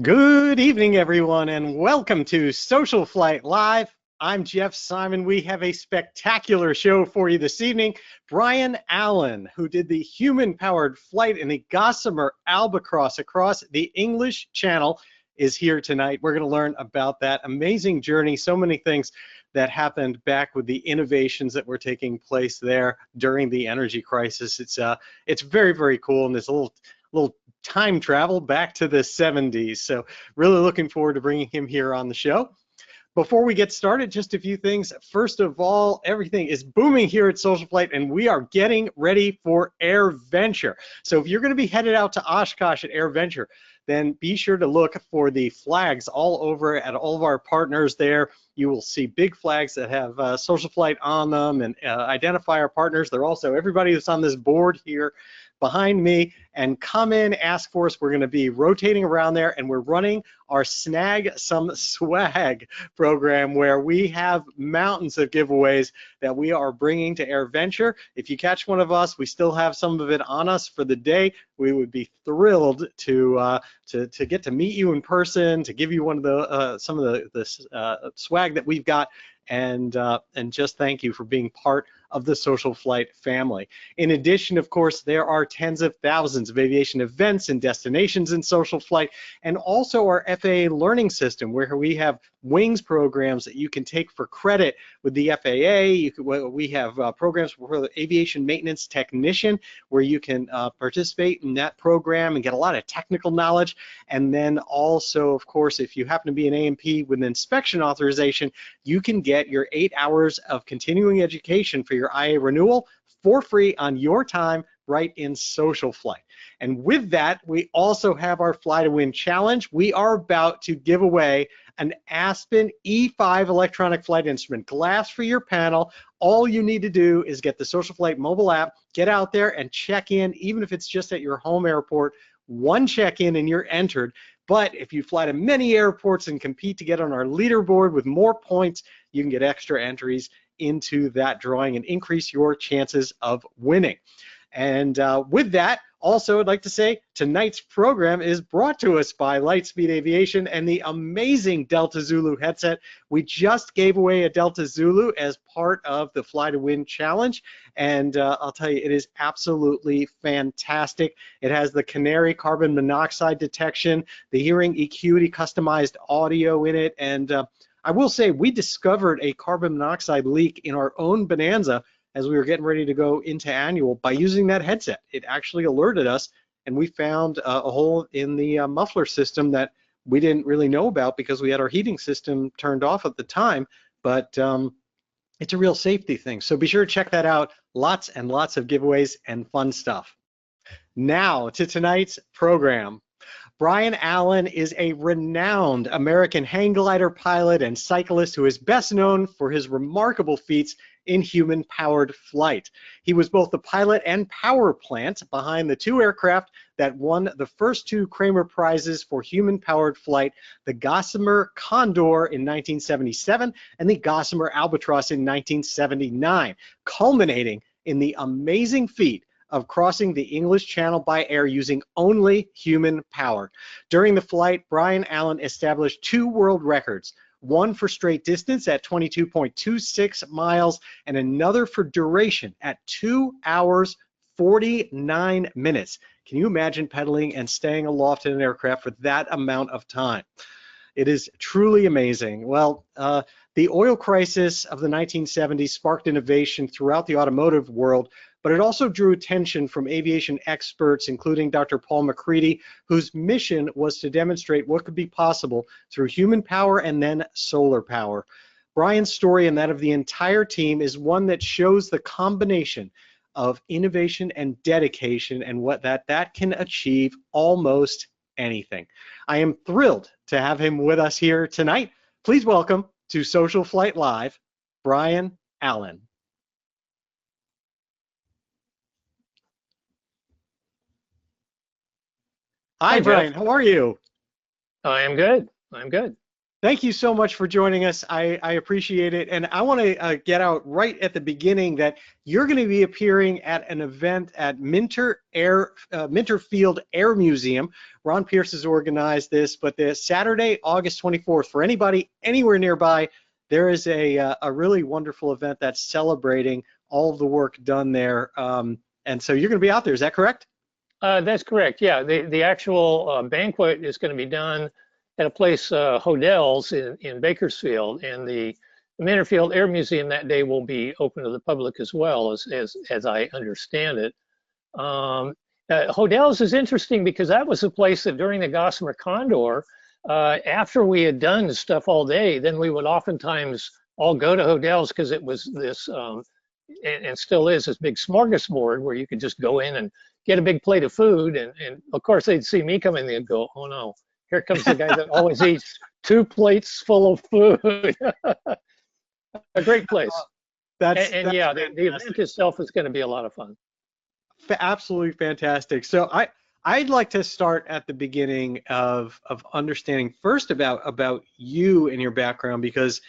Good evening, everyone, and welcome to Social Flight Live. I'm Jeff Simon. We have a spectacular show for you this evening. Bryan Allen, who did the human-powered flight in the Gossamer Albatross across the English Channel, is here tonight. We're going to learn about that amazing journey, so many things that happened back with the innovations that were taking place there during the energy crisis. It's very, very cool, and there's a little time travel back to the 70s. So really looking forward to bringing him here on the show. Before we get started, just a few things. First of all, everything is booming here at SocialFlight, and we are getting ready for AirVenture. So if you're going to be headed out to Oshkosh at AirVenture, then be sure to look for the flags all over at all of our partners there. You will see big flags that have SocialFlight on them and identify our partners. They're also everybody that's on this board here behind me, and come in, ask for us. We're going to be rotating around there, and we're running our Snag Some Swag program where we have mountains of giveaways that we are bringing to AirVenture. If you catch one of us, we still have some of it on us for the day. We would be thrilled to get to meet you in person, to give you one of the some of the swag that we've got, and just thank you for being part of the SocialFlight family. In addition, of course, there are tens of thousands of aviation events and destinations in SocialFlight, and also our FAA learning system, where we have wings programs that you can take for credit with the FAA. We have programs for the aviation maintenance technician, where you can participate in that program and get a lot of technical knowledge. And then also, of course, if you happen to be an A&P with an inspection authorization, you can get your 8 hours of continuing education for your IA renewal for free on your time right in SocialFlight. And with that, we also have our Fly to Win challenge. We are about to give away an Aspen E5 electronic flight instrument, glass for your panel. All you need to do is get the SocialFlight mobile app, get out there and check in, even if it's just at your home airport. One check-in and you're entered. But if you fly to many airports and compete to get on our leaderboard with more points, you can get extra entries into that drawing and increase your chances of winning. And with that, also I'd like to say tonight's program is brought to us by Lightspeed Aviation and the amazing Delta Zulu headset. We just gave away a Delta Zulu as part of the Fly to Win challenge, and I'll tell you, it is absolutely fantastic. It has the Canary carbon monoxide detection, the hearing EQD customized audio in it, and I will say we discovered a carbon monoxide leak in our own Bonanza as we were getting ready to go into annual by using that headset. It actually alerted us, and we found a hole in the muffler system that we didn't really know about because we had our heating system turned off at the time, but it's a real safety thing. So be sure to check that out. Lots and lots of giveaways and fun stuff. Now to tonight's program. Bryan Allen is a renowned American hang glider pilot and cyclist who is best known for his remarkable feats in human-powered flight. He was both the pilot and power plant behind the two aircraft that won the first two Kremer prizes for human-powered flight, the Gossamer Condor in 1977 and the Gossamer Albatross in 1979, culminating in the amazing feat of crossing the English Channel by air using only human power. During the flight, Bryan Allen established two world records, one for straight distance at 22.26 miles and another for duration at 2 hours 49 minutes. Can you imagine pedaling and staying aloft in an aircraft for that amount of time? It is truly amazing. Well, the oil crisis of the 1970s sparked innovation throughout the automotive world, but it also drew attention from aviation experts, including Dr. Paul McCready, whose mission was to demonstrate what could be possible through human power and then solar power. Bryan's story and that of the entire team is one that shows the combination of innovation and dedication and what that can achieve almost anything. I am thrilled to have him with us here tonight. Please welcome to SocialFlight Live, Bryan Allen. Hi, Hi, Bryan. Jeff. How are you? I am good. I'm good. Thank you so much for joining us. I appreciate it. And I want to get out right at the beginning that you're going to be appearing at an event at Minter Field Air Museum. Ron Pierce has organized this, but this Saturday, August 24th, for anybody anywhere nearby, there is a really wonderful event that's celebrating all of the work done there. And so you're going to be out there. Is that correct? That's correct. Yeah, the actual banquet is going to be done at a place, Hodell's in Bakersfield, and the Minterfield Air Museum that day will be open to the public as well, as I understand it. Hodell's is interesting because that was a place that during the Gossamer Condor, after we had done stuff all day, then we would oftentimes all go to Hodell's because it was this, and still is, this big smorgasbord where you could just go in and get a big plate of food, and of course they'd see me come in and they'd go, oh no, here comes the guy that always eats 2 plates full of food. A great place. That's Yeah, the event itself is going to be a lot of fun. Absolutely fantastic. So I'd like to start at the beginning of understanding first about you and your background, because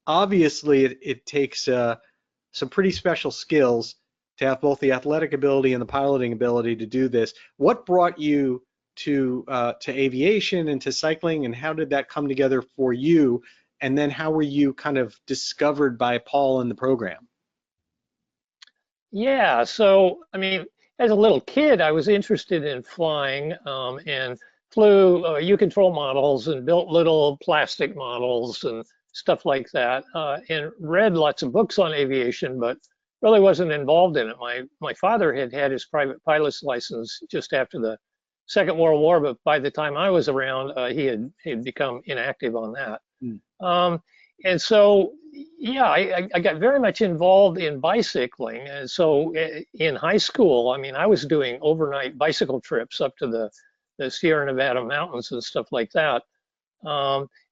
obviously it takes some pretty special skills to have both the athletic ability and the piloting ability to do this. What brought you to aviation and to cycling, and how did that come together for you? And then how were you kind of discovered by Paul in the program? Yeah, so I mean, as a little kid, I was interested in flying, and flew U-control models and built little plastic models and stuff like that, and read lots of books on aviation, but really wasn't involved in it. My father had had his private pilot's license just after the Second World War, but by the time I was around, he had become inactive on that. Mm. And so, yeah, I got very much involved in bicycling. And so in high school, I mean, I was doing overnight bicycle trips up to the Sierra Nevada mountains and stuff like that.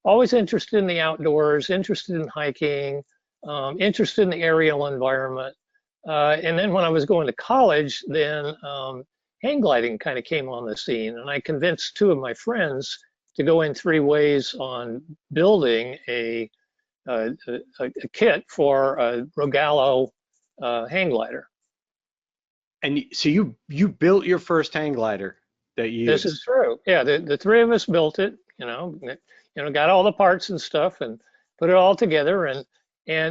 Always interested in the outdoors, interested in hiking, interested in the aerial environment. And then when I was going to college, then hang gliding kind of came on the scene, and I convinced 2 of my friends to go in 3 ways on building a kit for a Rogallo hang glider. And so you built your first hang glider that you This used. is true. Yeah, the 3 of us built it. Got all the parts and stuff and put it all together, and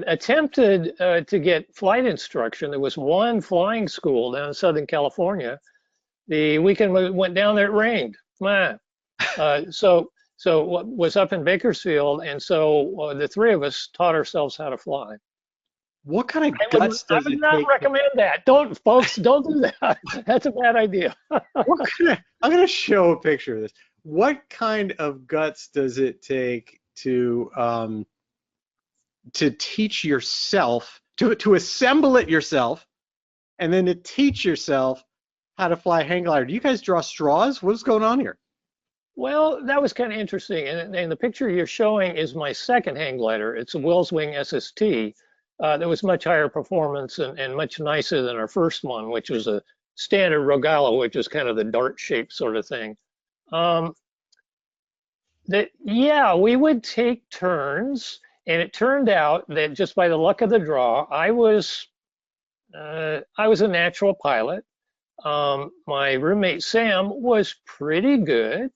attempted to get flight instruction. There was one flying school down in Southern California. The weekend we went down there, it rained. So was up in Bakersfield, and so the 3 of us taught ourselves how to fly. What kind of guts does it take? I would not recommend that. Don't, folks, don't do that. That's a bad idea. I'm going to show a picture of this. What kind of guts does it take to teach yourself, to assemble it yourself, and then to teach yourself how to fly a hang glider? Do you guys draw straws? What's going on here? Well, that was kind of interesting. And the picture you're showing is my second hang glider. It's a Willswing SST that was much higher performance and much nicer than our first one, which was a standard Rogallo, which is kind of the dart-shaped sort of thing. Yeah, we would take turns, and it turned out that just by the luck of the draw, I was a natural pilot. My roommate Sam was pretty good,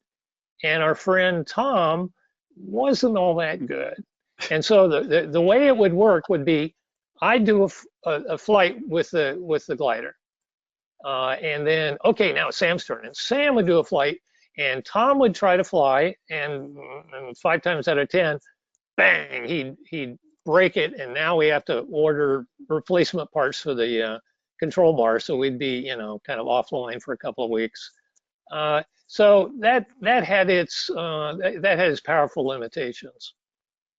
and our friend Tom wasn't all that good. And so the way it would work would be, I'd do a flight with the glider, and then okay, now it's Sam's turn, and Sam would do a flight, and Tom would try to fly, and 5 times out of 10, bang, he'd break it, and now we have to order replacement parts for the control bar, so we'd be kind of offline for a couple of weeks. So that had its powerful limitations.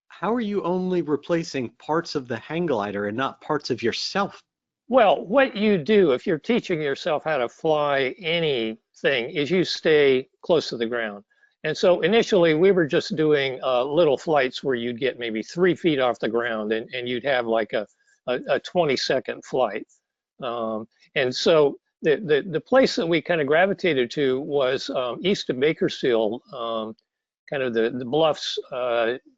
How are you only replacing parts of the hang glider and not parts of yourself? Well, what you do if you're teaching yourself how to fly anything is you stay close to the ground. And so initially we were just doing little flights where you'd get maybe 3 feet off the ground, and you'd have like a 20-second flight. And so the place that we kind of gravitated to was east of Bakersfield, kind kind of the bluffs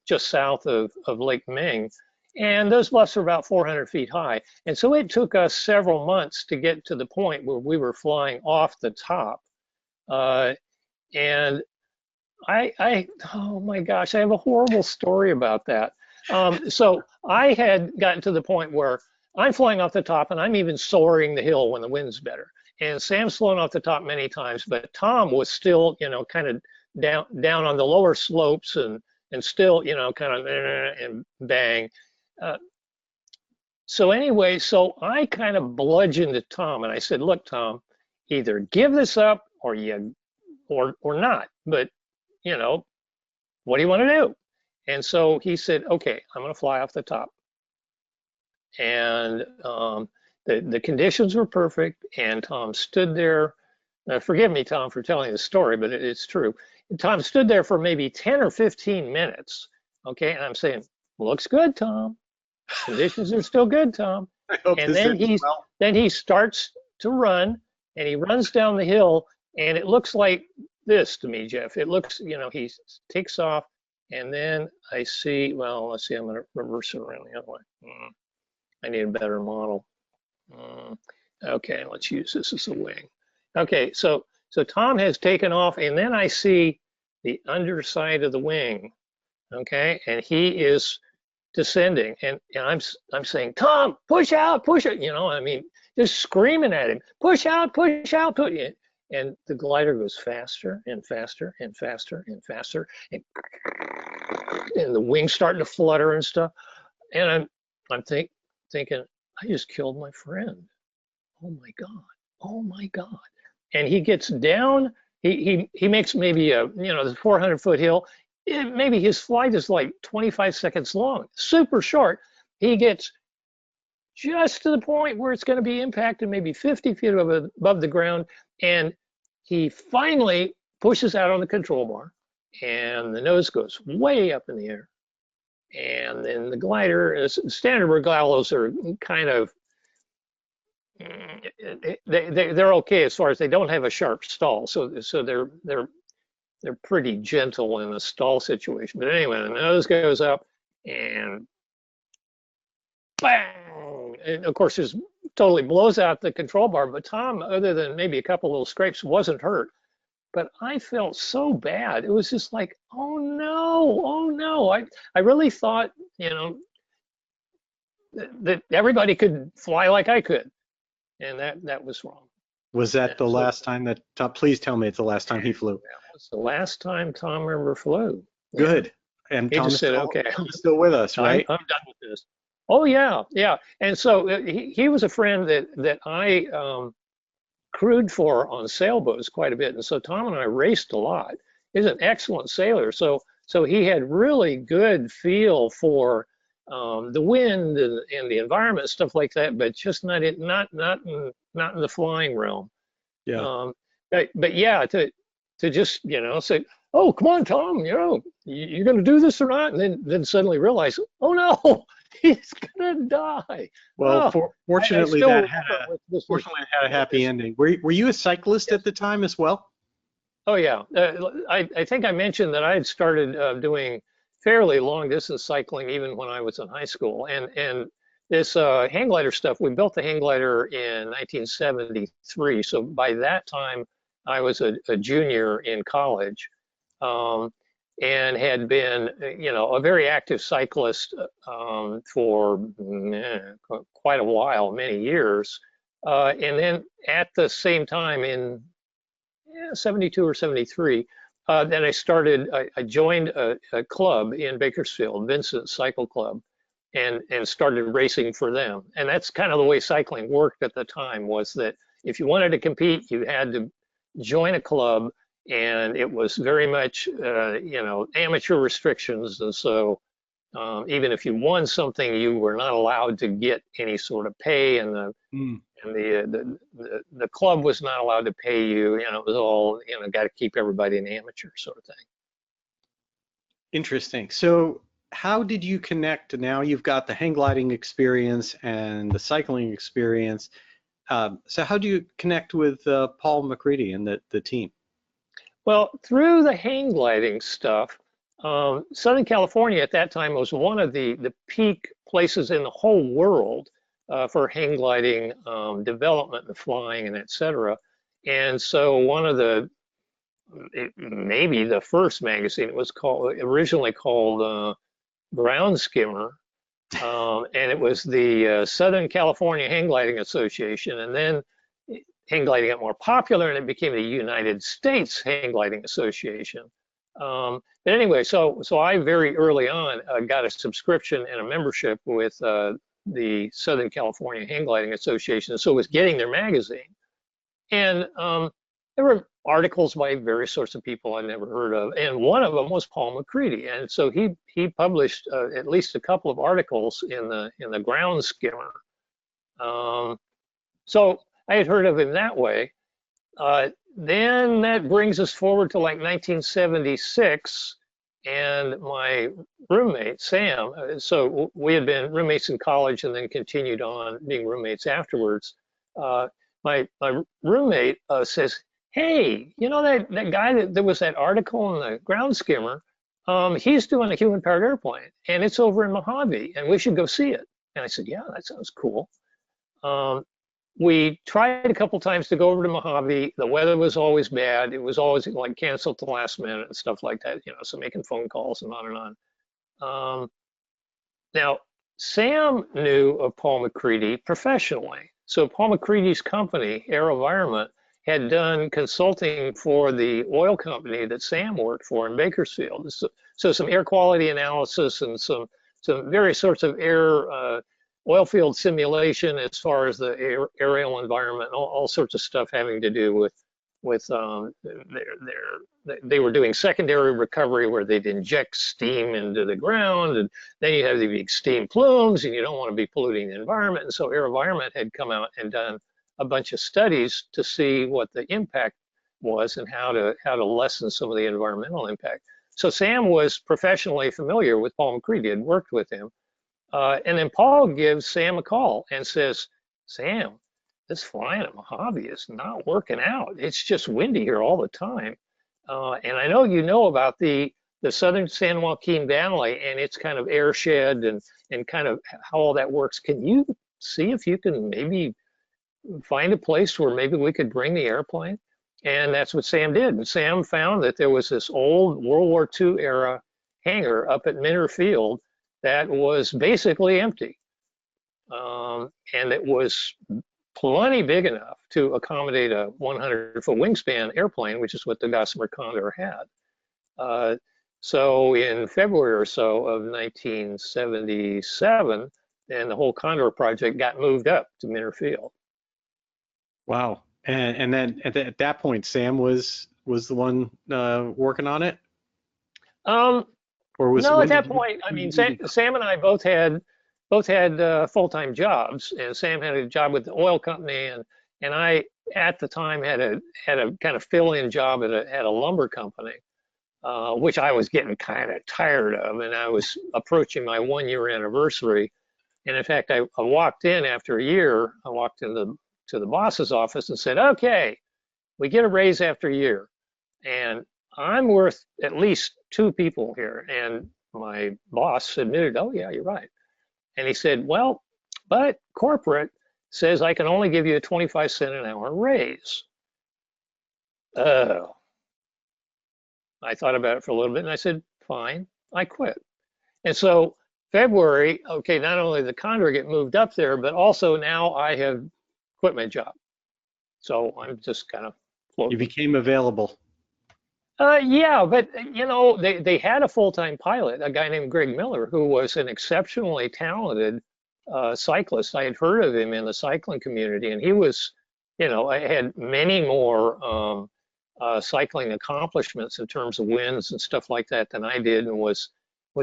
just south of Lake Ming. And those bluffs are about 400 feet high. And so it took us several months to get to the point where we were flying off the top. And oh my gosh, I have a horrible story about that. So I had gotten to the point where I'm flying off the top and I'm even soaring the hill when the wind's better. And Sam's flown off the top many times, but Tom was still, kind of down on the lower slopes and still, kind of and bang. So anyway, so I kind of bludgeoned at Tom and I said, look, Tom, either give this up or not. But, what do you want to do? And so he said, okay, I'm going to fly off the top. And the conditions were perfect. And Tom stood there. Forgive me, Tom, for telling the story, but it's true. Tom stood there for maybe 10 or 15 minutes. Okay. And I'm saying, looks good, Tom. Conditions are still good, Tom. And then he starts to run and he runs down the hill and it looks like this to me, Jeff. It looks, he takes off and then I see, well, let's see, I'm going to reverse it around the other way. I need a better model. Okay, let's use this as a wing. Okay, so Tom has taken off and then I see the underside of the wing. Okay, and he is descending and I'm saying, Tom, push out, just screaming at him, push out, push out, push it. And the glider goes faster and faster and faster and faster, and the wings starting to flutter and stuff. And I'm thinking, I just killed my friend. Oh my God! Oh my God! And he gets down. He makes maybe the 400-foot hill. Maybe his flight is like 25 seconds long, super short. He gets just to the point where it's going to be impacted, maybe 50 feet above the ground, and he finally pushes out on the control bar, and the nose goes way up in the air. And then the glider, standard regalos are kind of, they're okay as far as they don't have a sharp stall, so they're pretty gentle in a stall situation. But anyway, the nose goes up and bang! And of course, it totally blows out the control bar. But Tom, other than maybe a couple little scrapes, wasn't hurt. But I felt so bad. It was just like, oh no. I really thought, that everybody could fly like I could, and that was wrong. Was that the last time that Tom? Please tell me it's the last time he flew. That was the last time Tom ever flew. Good. And he just said, okay, Tom's still with us, right? I'm done with this. Oh yeah. And so he was a friend that I crewed for on sailboats quite a bit, and so Tom and I raced a lot. He's an excellent sailor, so he had really good feel for the wind and the environment, stuff like that, but just not in the flying realm. Yeah. But yeah, to just say, oh, come on, Tom, you're going to do this or not, and then suddenly realize, oh no, he's going to die. Well, fortunately, it had a happy ending. Were you a cyclist at the time as well? Oh yeah, I think I mentioned that I had started doing fairly long distance cycling even when I was in high school, and this hang glider stuff. We built the hang glider in 1973, so by that time I was a junior in college, and had been a very active cyclist for quite a while, many years, and then at the same time in 72 or 73. Then I joined a club in Bakersfield, Vincent Cycle Club, and started racing for them. And that's kind of the way cycling worked at the time, was that if you wanted to compete, you had to join a club, and it was very much, amateur restrictions. And so even if you won something, you were not allowed to get any sort of pay, and the club was not allowed to pay you. It was all, got to keep everybody an amateur sort of thing. Interesting. So how did you connect? Now you've got the hang gliding experience and the cycling experience. So how do you connect with Paul McCready and the team? Well, through the hang gliding stuff, Southern California at that time was one of the peak places in the whole world for hang gliding development and flying and et cetera. And so one of maybe the first magazine, it was originally called Ground Skimmer, and it was the Southern California Hang Gliding Association, and then hang gliding got more popular, and it became the United States Hang Gliding Association. But anyway, so I very early on got a subscription and a membership with the Southern California Hang Gliding Association, so was getting their magazine, and there were articles by various sorts of people I'd never heard of, and one of them was Paul McCready, and so he published at least a couple of articles in the Ground Skimmer. So I had heard of him that way. Then that brings us forward to like 1976, and my roommate Sam. So we had been roommates in college, and then continued on being roommates afterwards. My roommate says, "Hey, you know that guy that there was that article in the Ground Skimmer? He's doing a human-powered airplane, and it's over in Mojave, and we should go see it." And I said, "Yeah, that sounds cool." We tried a couple times to go over to Mojave. The weather was always bad. It was always like canceled at the last minute and stuff like that. So making phone calls and on and on. Now, Sam knew of Paul McCready professionally. So Paul McCready's company, AeroVironment, had done consulting for the oil company that Sam worked for in Bakersfield. So some air quality analysis and some various sorts of oil field simulation as far as the aerial environment, all sorts of stuff having to do with they were doing secondary recovery where they'd inject steam into the ground, and then you have the big steam plumes, and you don't want to be polluting the environment. And so AeroVironment had come out and done a bunch of studies to see what the impact was and how to lessen some of the environmental impact. So Sam was professionally familiar with Paul McCready, had worked with him. And then Paul gives Sam a call and says, "Sam, this flying at Mojave is not working out. It's just windy here all the time. And I know you know about the southern San Joaquin Valley and its kind of airshed and kind of how all that works. Can you see if you can maybe find a place where maybe we could bring the airplane?" And that's what Sam did. And Sam found that there was this old World War II era hangar up at Minter Field that was basically empty. And it was plenty big enough to accommodate a 100-foot wingspan airplane, which is what the Gossamer Condor had. So in February or so of 1977, and the whole Condor project got moved up to Minter Field. Wow. And then at that point, Sam was the one working on it? Or was no, at that point, I mean, Sam and I both had full-time jobs, and Sam had a job with the oil company, and I at the time had a kind of fill-in job at a lumber company, which I was getting kind of tired of, and I was approaching my 1-year anniversary. And in fact, I walked in after a year. I walked to the boss's office and said, "Okay, we get a raise after a year, and I'm worth at least 2 people here." And my boss admitted, "Oh yeah, you're right." And he said, "Well, but corporate says I can only give you a 25-cent an hour raise." Oh. I thought about it for a little bit, and I said, "Fine," I quit. And so February, okay, not only did the Condor get moved up there, but also now I have quit my job. So I'm just kind of floating. You became available. Yeah, but they had a full-time pilot, a guy named Greg Miller, who was an exceptionally talented cyclist. I had heard of him in the cycling community, and he was, I had many more cycling accomplishments in terms of wins and stuff like that than I did. And was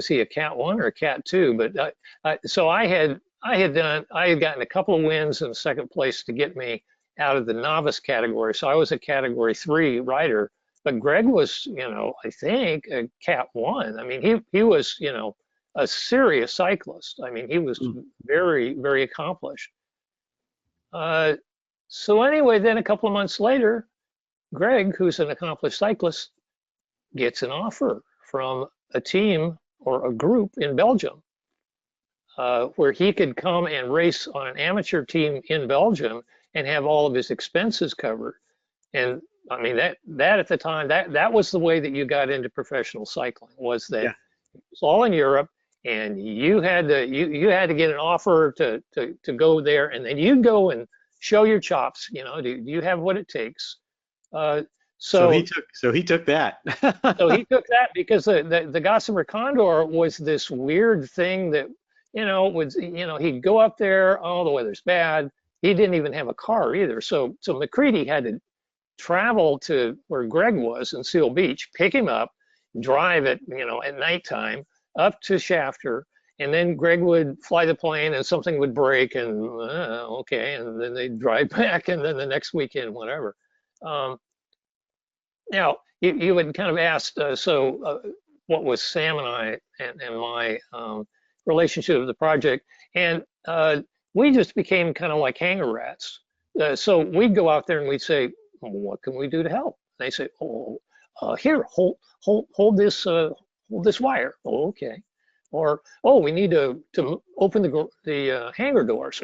he a Cat 1 or a Cat 2? But so I had gotten a couple of wins and second place to get me out of the novice category. So I was a Category 3 rider. But Greg was, I think a Cat 1. I mean, he was, a serious cyclist. I mean, he was very, very accomplished. So anyway, then a couple of months later, Greg, who's an accomplished cyclist, gets an offer from a team or a group in Belgium where he could come and race on an amateur team in Belgium and have all of his expenses covered. And I mean that at the time that was the way that you got into professional cycling, was that Yeah. it was all in Europe, and you had to get an offer to go there, and then you'd go and show your chops. You know, do you have what it takes? Uh, So so he took that. so he took that because the Gossamer Condor was this weird thing that, he'd go up there, oh, the weather's bad. He didn't even have a car either. So McCready had to travel to where Greg was in Seal Beach, pick him up, drive it, at nighttime up to Shafter, and then Greg would fly the plane and something would break and okay, and then they'd drive back, and then the next weekend, whatever. Now, you had kind of asked, what was Sam and I and my relationship with the project? And we just became kind of like hangar rats. So we'd go out there and we'd say, well, what can we do to help? And they say, oh, here, hold this wire. Oh, okay. Or, oh, we need to open the hangar doors.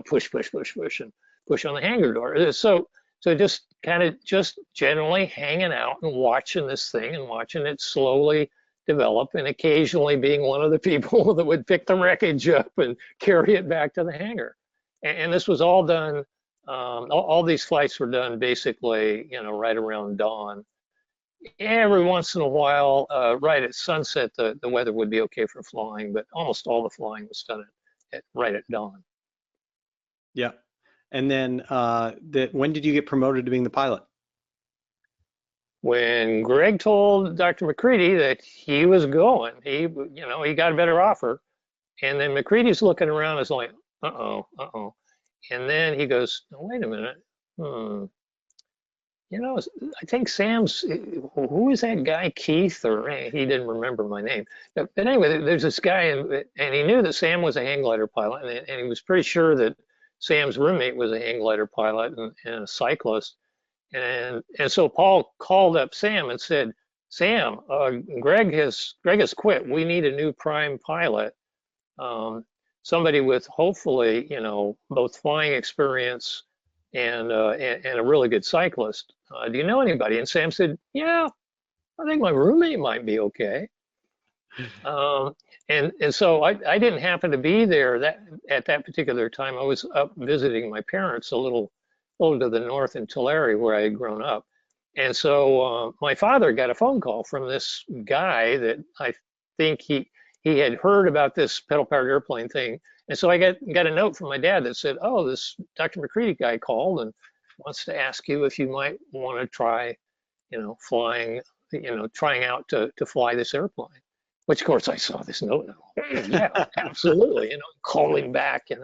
Push, and push on the hangar door. So just kind of just generally hanging out and watching this thing and watching it slowly develop, and occasionally being one of the people that would pick the wreckage up and carry it back to the hangar. And this was all done, all these flights were done basically, right around dawn. Every once in a while, right at sunset, the weather would be okay for flying, but almost all the flying was done right at dawn. Yeah. And then when did you get promoted to being the pilot? When Greg told Dr. McCready that he was going, he got a better offer. And then McCready's looking around, is like, uh-oh. And then he goes, oh, wait a minute. I think who is that guy, Keith? Or he didn't remember my name. But anyway, there's this guy, and he knew that Sam was a hang glider pilot, and he was pretty sure that Sam's roommate was a hang glider pilot and a cyclist. And so Paul called up Sam and said, Sam, Greg has quit. We need a new prime pilot. Somebody with hopefully, both flying experience and a really good cyclist. Do you know anybody? And Sam said, yeah, I think my roommate might be okay. And so I didn't happen to be there at that particular time. I was up visiting my parents a little to the north in Tulare, where I had grown up. And so my father got a phone call from this guy that I think he had heard about this pedal-powered airplane thing. And so I got a note from my dad that said, oh, this Dr. McCready guy called and wants to ask you if you might want to try, flying, trying out to fly this airplane. Which, of course, I saw this note. Yeah, absolutely. Calling back, And,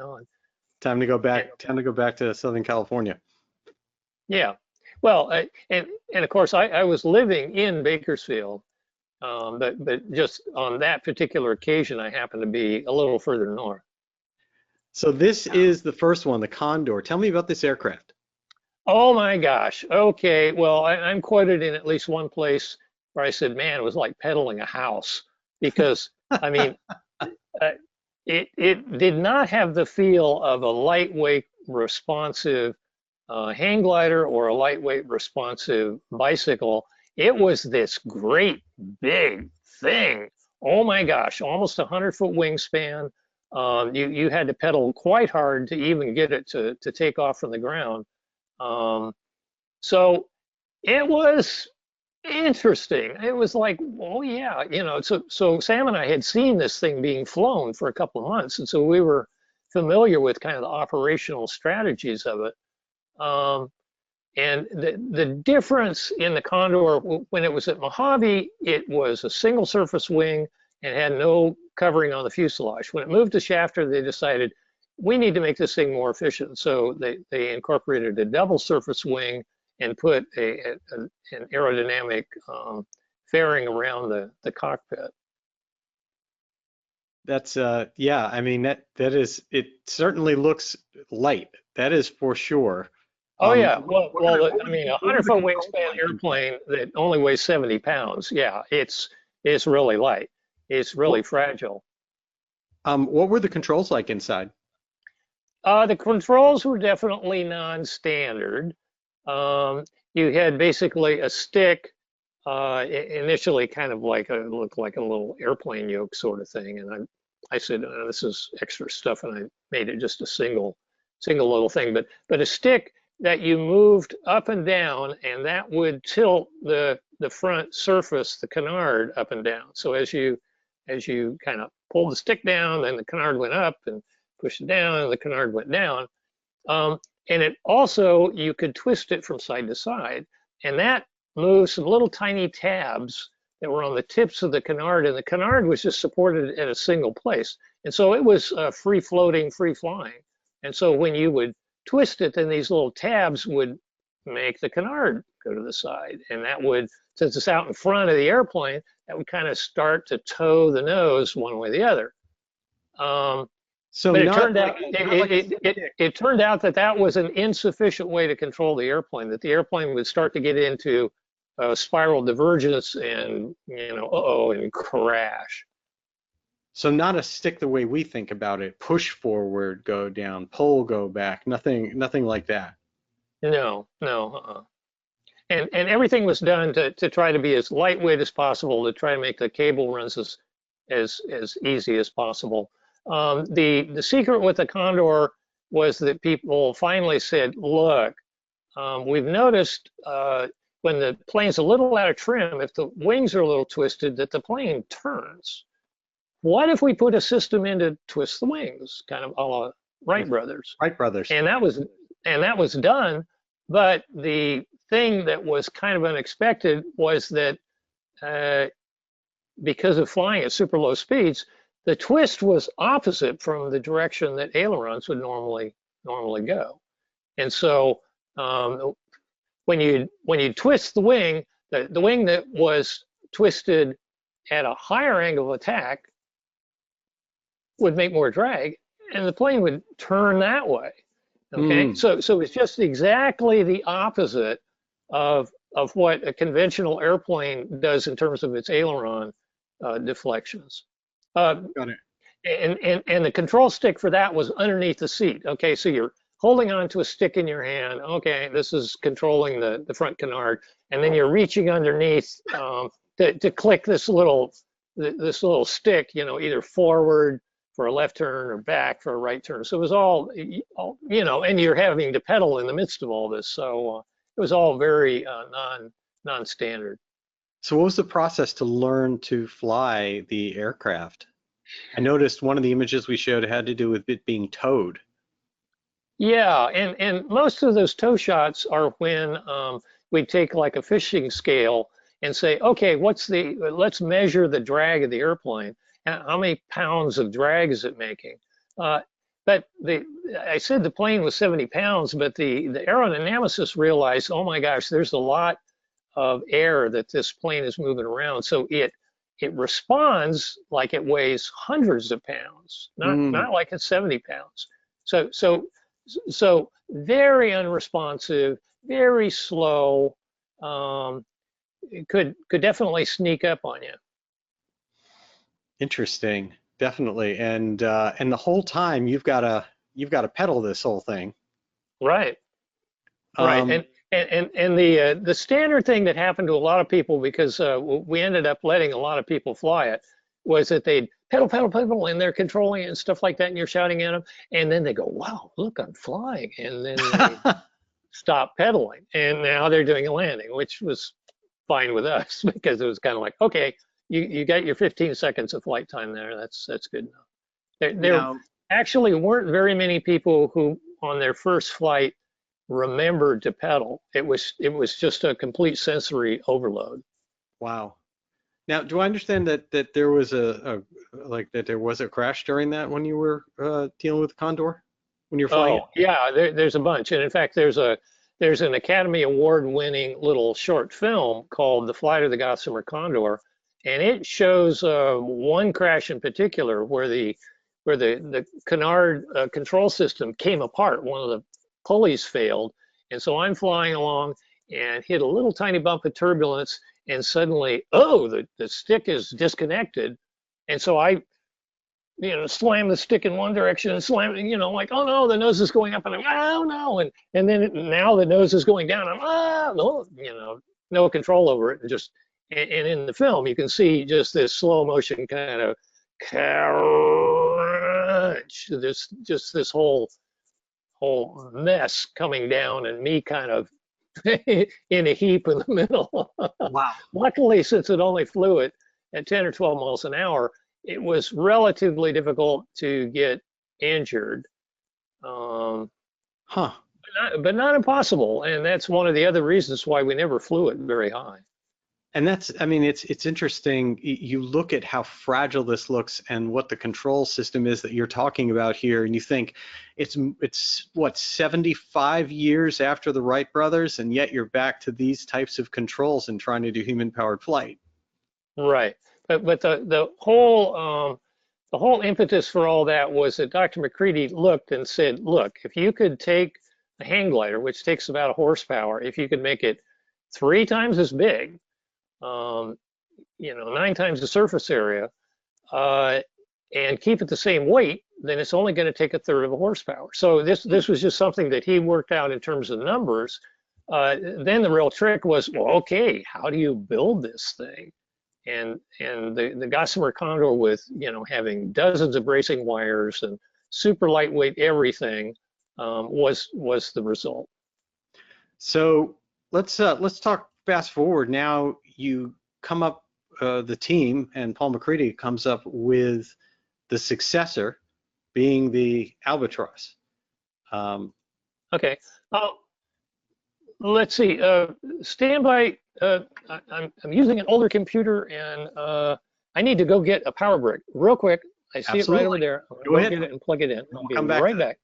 Time to go back to Southern California. Yeah. Well, and of course, I was living in Bakersfield, but just on that particular occasion, I happened to be a little further north. So this is the first one, the Condor. Tell me about this aircraft. Oh my gosh. Okay. Well, I'm quoted in at least one place where I said, man, it was like pedaling a house, because I mean, it did not have the feel of a lightweight, responsive hang glider or a lightweight, responsive bicycle. It was this great big thing. Oh my gosh, almost 100-foot wingspan. You had to pedal quite hard to even get it to take off from the ground. So it was interesting. It was like, oh yeah, so Sam and I had seen this thing being flown for a couple of months, and so we were familiar with kind of the operational strategies of it. And the difference in the Condor, when it was at Mojave, it was a single surface wing and had no covering on the fuselage. When it moved to Shafter, they decided we need to make this thing more efficient. So they incorporated a double surface wing and put an aerodynamic fairing around the cockpit. That's yeah, I mean that is, it certainly looks light. That is for sure. Oh yeah, well, I mean, a 100-foot wingspan airplane that only weighs 70 pounds. Yeah, it's it's really light. It's really What, fragile. what were the controls like inside? The controls were definitely non-standard. Um, you had basically a stick, initially kind of like looked like a little airplane yoke sort of thing, and I said, this is extra stuff, and I made it just a single little thing, but a stick that you moved up and down, and that would tilt the front surface, the canard, up and down. So as you kind of pulled the stick down, then the canard went up, and pushed it down, and the canard went down. And it also, you could twist it from side to side, and that moved some little tiny tabs that were on the tips of the canard, and the canard was just supported at a single place. And so it was free floating, free flying. And so when you would twist it, then these little tabs would make the canard go to the side. And that would, since it's out in front of the airplane, that would kind of start to toe the nose one way or the other. So But it not turned out like, not like a stick. it turned out that that was an insufficient way to control the airplane. That the airplane would start to get into spiral divergence and and crash. So not a stick the way we think about it. Push forward, go down, pull, go back. Nothing like that. No, no. And everything was done to try to be as lightweight as possible, to try to make the cable runs as easy as possible. The secret with the Condor was that people finally said, look, we've noticed when the plane's a little out of trim, if the wings are a little twisted, that the plane turns. What if we put a system in to twist the wings, kind of a la Wright brothers? Wright brothers. And that was done. But the thing that was kind of unexpected was that because of flying at super low speeds, the twist was opposite from the direction that ailerons would normally go. And so when you twist the wing that was twisted at a higher angle of attack would make more drag, and the plane would turn that way. Okay, so it's just exactly the opposite of what a conventional airplane does in terms of its aileron deflections. Got it. And the control stick for that was underneath the seat. Okay, so you're holding on to a stick in your hand. Okay, this is controlling the front canard, and then you're reaching underneath to click this little stick, either forward for a left turn or back for a right turn. So it was all and you're having to pedal in the midst of all this. So it was all very non-standard. So what was the process to learn to fly the aircraft? I noticed one of the images we showed had to do with it being towed. Yeah, and most of those tow shots are when we take like a fishing scale and say, okay, let's measure the drag of the airplane. How many pounds of drag is it making? But I said the plane was 70 pounds, but the aerodynamicists realized, oh my gosh, there's a lot of air that this plane is moving around. So it responds like it weighs hundreds of pounds, not like it's 70 pounds. So very unresponsive, very slow. It could definitely sneak up on you. Interesting, definitely. And the whole time you've got to pedal this whole thing. Right. Right. And the standard thing that happened to a lot of people, because we ended up letting a lot of people fly it, was that they'd pedal, and they're controlling it and stuff like that, and you're shouting at them, and then they go, wow, look, I'm flying, and then they stop pedaling, and now they're doing a landing, which was fine with us because it was kind of like, okay, you got your 15 seconds of flight time there. That's good enough. There actually weren't very many people who, on their first flight, remembered to pedal. It was just a complete sensory overload. Wow. Now, do I understand that there was there was a crash during that when you were dealing with the Condor when you're flying it? Oh, yeah, there's a bunch, and in fact, there's an Academy Award-winning little short film called "The Flight of the Gossamer Condor," and it shows one crash in particular where the canard control system came apart. One of the pulleys failed, and so I'm flying along and hit a little tiny bump of turbulence, and suddenly, oh, the stick is disconnected. And so I, slam the stick in one direction and slam, like, oh no, the nose is going up, and I'm, oh no, and then now the nose is going down. I'm, no, no control over it, and just, and in the film you can see just this slow motion kind of crunch, this whole mess coming down, and me kind of in a heap in the middle. Wow. Luckily, since it only flew at 10 or 12 miles an hour, it was relatively difficult to get injured. Huh. But not impossible. And that's one of the other reasons why we never flew it very high. And that's, I mean, it's interesting. You look at how fragile this looks and what the control system is that you're talking about here, and you think it's what, 75 years after the Wright brothers, and yet you're back to these types of controls and trying to do human-powered flight. Right. But the whole impetus for all that was that Dr. McCready looked and said, look, if you could take a hang glider, which takes about a horsepower, if you could make it 3 times as big, 9 times the surface area, and keep it the same weight, then it's only going to take 1/3 of a horsepower. So this was just something that he worked out in terms of numbers. Then the real trick was, well, okay, how do you build this thing? And the Gossamer Condor, with having dozens of bracing wires and super lightweight everything, was the result. So let's talk fast forward. Now you come up, the team and Paul McCready comes up with the successor, being the Albatross. Okay. Let's see. Stand by. I'm using an older computer, and I need to go get a power brick real quick. I see Absolutely. it right over there. I'm Go ahead. Get it and plug it in. I'll be come back right back.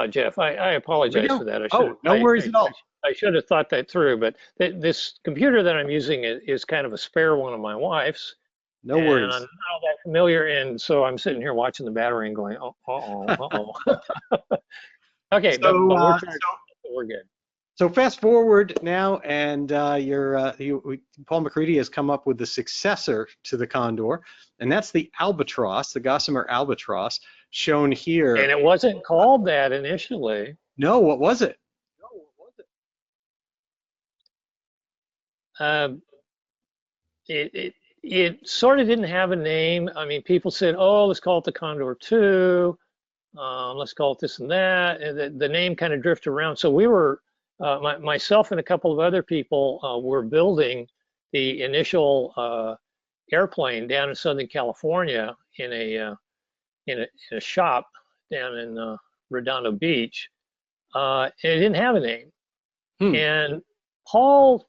Jeff, I apologize for that. No worries at all. I should have thought that through, but this computer that I'm using is kind of a spare one of my wife's. No worries. And I'm not all that familiar, and so I'm sitting here watching the battery and going, Okay, So, but we're good. So fast forward now, and Paul McCready has come up with the successor to the Condor, and that's the Albatross, the Gossamer Albatross, shown here. And it wasn't called that initially. No, what was it? It sort of didn't have a name. I mean, people said, "Oh, let's call it the Condor 2. Let's call it this and that." And the name kind of drifted around. So we were, myself and a couple of other people, were building the initial airplane down in Southern California in a shop down in Redondo Beach. And it didn't have a name. And Paul,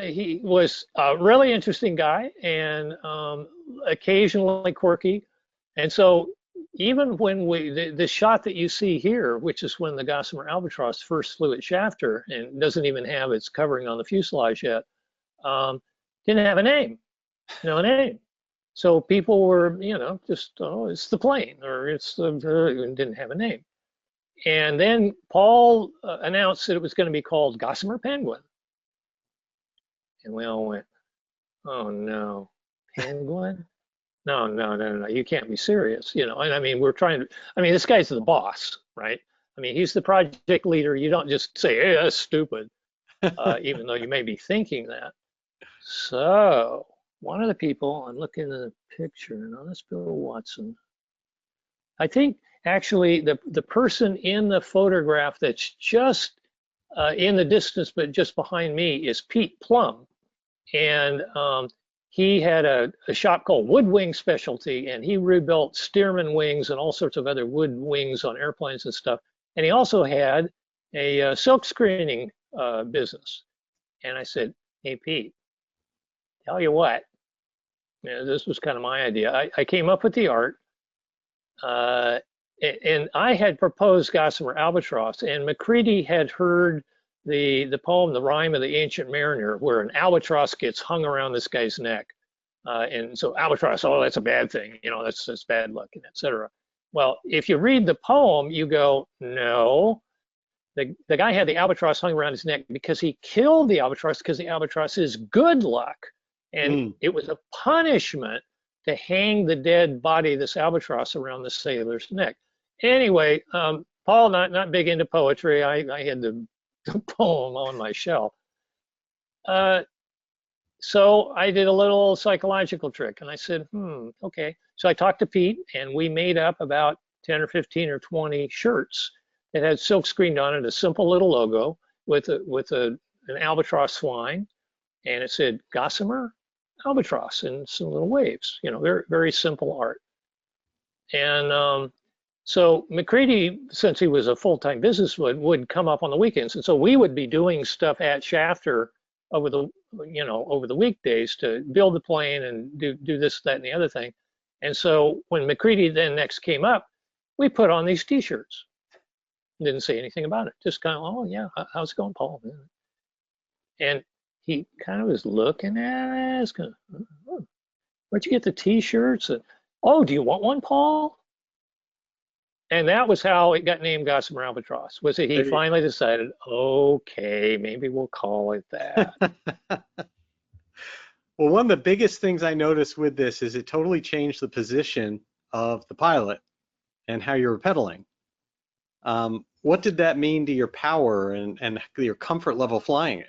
he was a really interesting guy, and occasionally quirky. And so even when the shot that you see here, which is when the Gossamer Albatross first flew at Shafter and doesn't even have its covering on the fuselage yet, didn't have a name, no name. So people were, just, oh, it's the plane, or it's didn't have a name. And then Paul announced that it was going to be called Gossamer Penguin. And we all went, oh no, Penguin? No, you can't be serious, And I mean, this guy's the boss, right? I mean, he's the project leader. You don't just say, hey, that's stupid, even though you may be thinking that. So one of the people, I'm looking at the picture, no, that's Bill Watson. I think actually the person in the photograph that's just in the distance, but just behind me, is Pete Plum. And he had a shop called Woodwing Specialty, and he rebuilt Stearman wings and all sorts of other wood wings on airplanes and stuff. And he also had a silk screening business. And I said, hey, Pete, tell you what, this was kind of my idea. I came up with the art, and I had proposed Gossamer Albatross, and Macready had heard the poem, The Rime of the Ancient Mariner, where an albatross gets hung around this guy's neck. And so albatross, oh, that's a bad thing, that's bad luck, and etc. Well, if you read the poem, you go, no, the guy had the albatross hung around his neck because he killed the albatross because the albatross is good luck. And it was a punishment to hang the dead body of this albatross around the sailor's neck. Anyway, Paul, not big into poetry. I had the poem on my shelf. So I did a little psychological trick, and I said, okay. So I talked to Pete, and we made up about 10 or 15 or 20 shirts that had silk screened on it, a simple little logo with an albatross flying, and it said Gossamer Albatross and some little waves. Very, very simple art. And so Macready, since he was a full-time businessman, would come up on the weekends, and so we would be doing stuff at Shafter over the weekdays to build the plane and do this, that, and the other thing. And so when Macready then next came up, we put on these T-shirts. Didn't say anything about it. Just kind of, oh yeah, how's it going, Paul? And he kind of was looking at us, kind of, oh, where'd you get the T-shirts? Oh, do you want one, Paul? And that was how it got named Gossamer Albatross. Was that he finally decided, okay, maybe we'll call it that. Well, one of the biggest things I noticed with this is it totally changed the position of the pilot and how you were pedaling. What did that mean to your power and your comfort level flying it?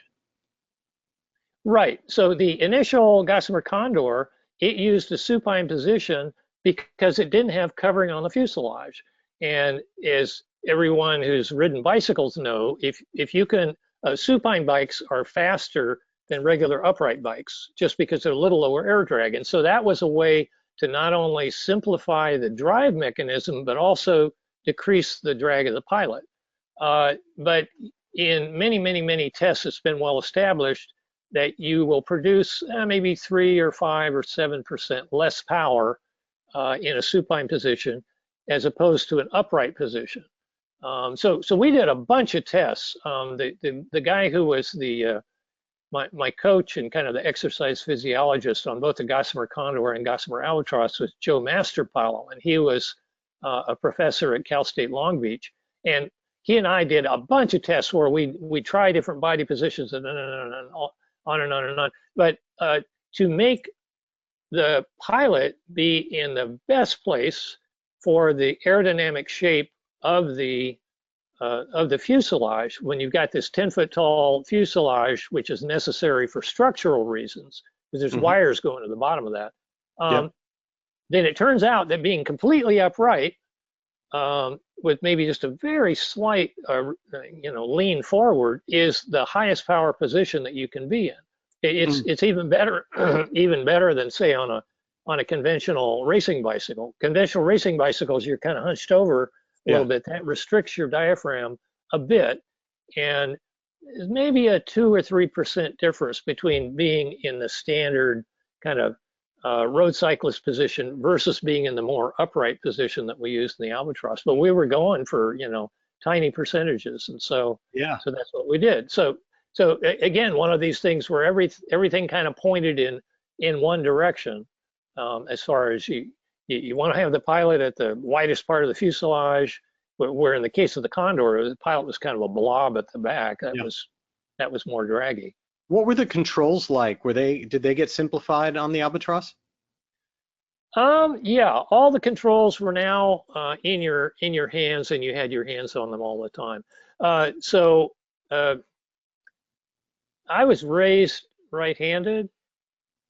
Right. So the initial Gossamer Condor, it used a supine position because it didn't have covering on the fuselage. And as everyone who's ridden bicycles know, if you can, supine bikes are faster than regular upright bikes just because they're a little lower air drag. And so that was a way to not only simplify the drive mechanism, but also decrease the drag of the pilot. But in many, many, many tests, it's been well established that you will produce maybe 3 or 5 or 7% less power in a supine position as opposed to an upright position. So we did a bunch of tests. The guy who was my coach and kind of the exercise physiologist on both the Gossamer Condor and Gossamer Albatross was Joe Masterpalo, and he was a professor at Cal State Long Beach. And he and I did a bunch of tests where we try different body positions and on and on and on. But to make the pilot be in the best place for the aerodynamic shape of the fuselage, when you've got this 10-foot tall fuselage, which is necessary for structural reasons, because there's wires going to the bottom of that, then it turns out that being completely upright with maybe just a very slight, lean forward is the highest power position that you can be in. It's even better, even better than say on a conventional racing bicycle. Conventional racing bicycles, you're kind of hunched over a little bit. That restricts your diaphragm a bit, and maybe a 2 or 3% difference between being in the standard kind of road cyclist position versus being in the more upright position that we use in the Albatross. But we were going for tiny percentages, and so that's what we did. So again, one of these things where everything kind of pointed in one direction. As far as you want to have the pilot at the widest part of the fuselage, where in the case of the Condor, the pilot was kind of a blob at the back. That was more draggy. What were the controls like? Did they get simplified on the Albatross? Yeah, all the controls were now in your hands, and you had your hands on them all the time. So I was raised right-handed,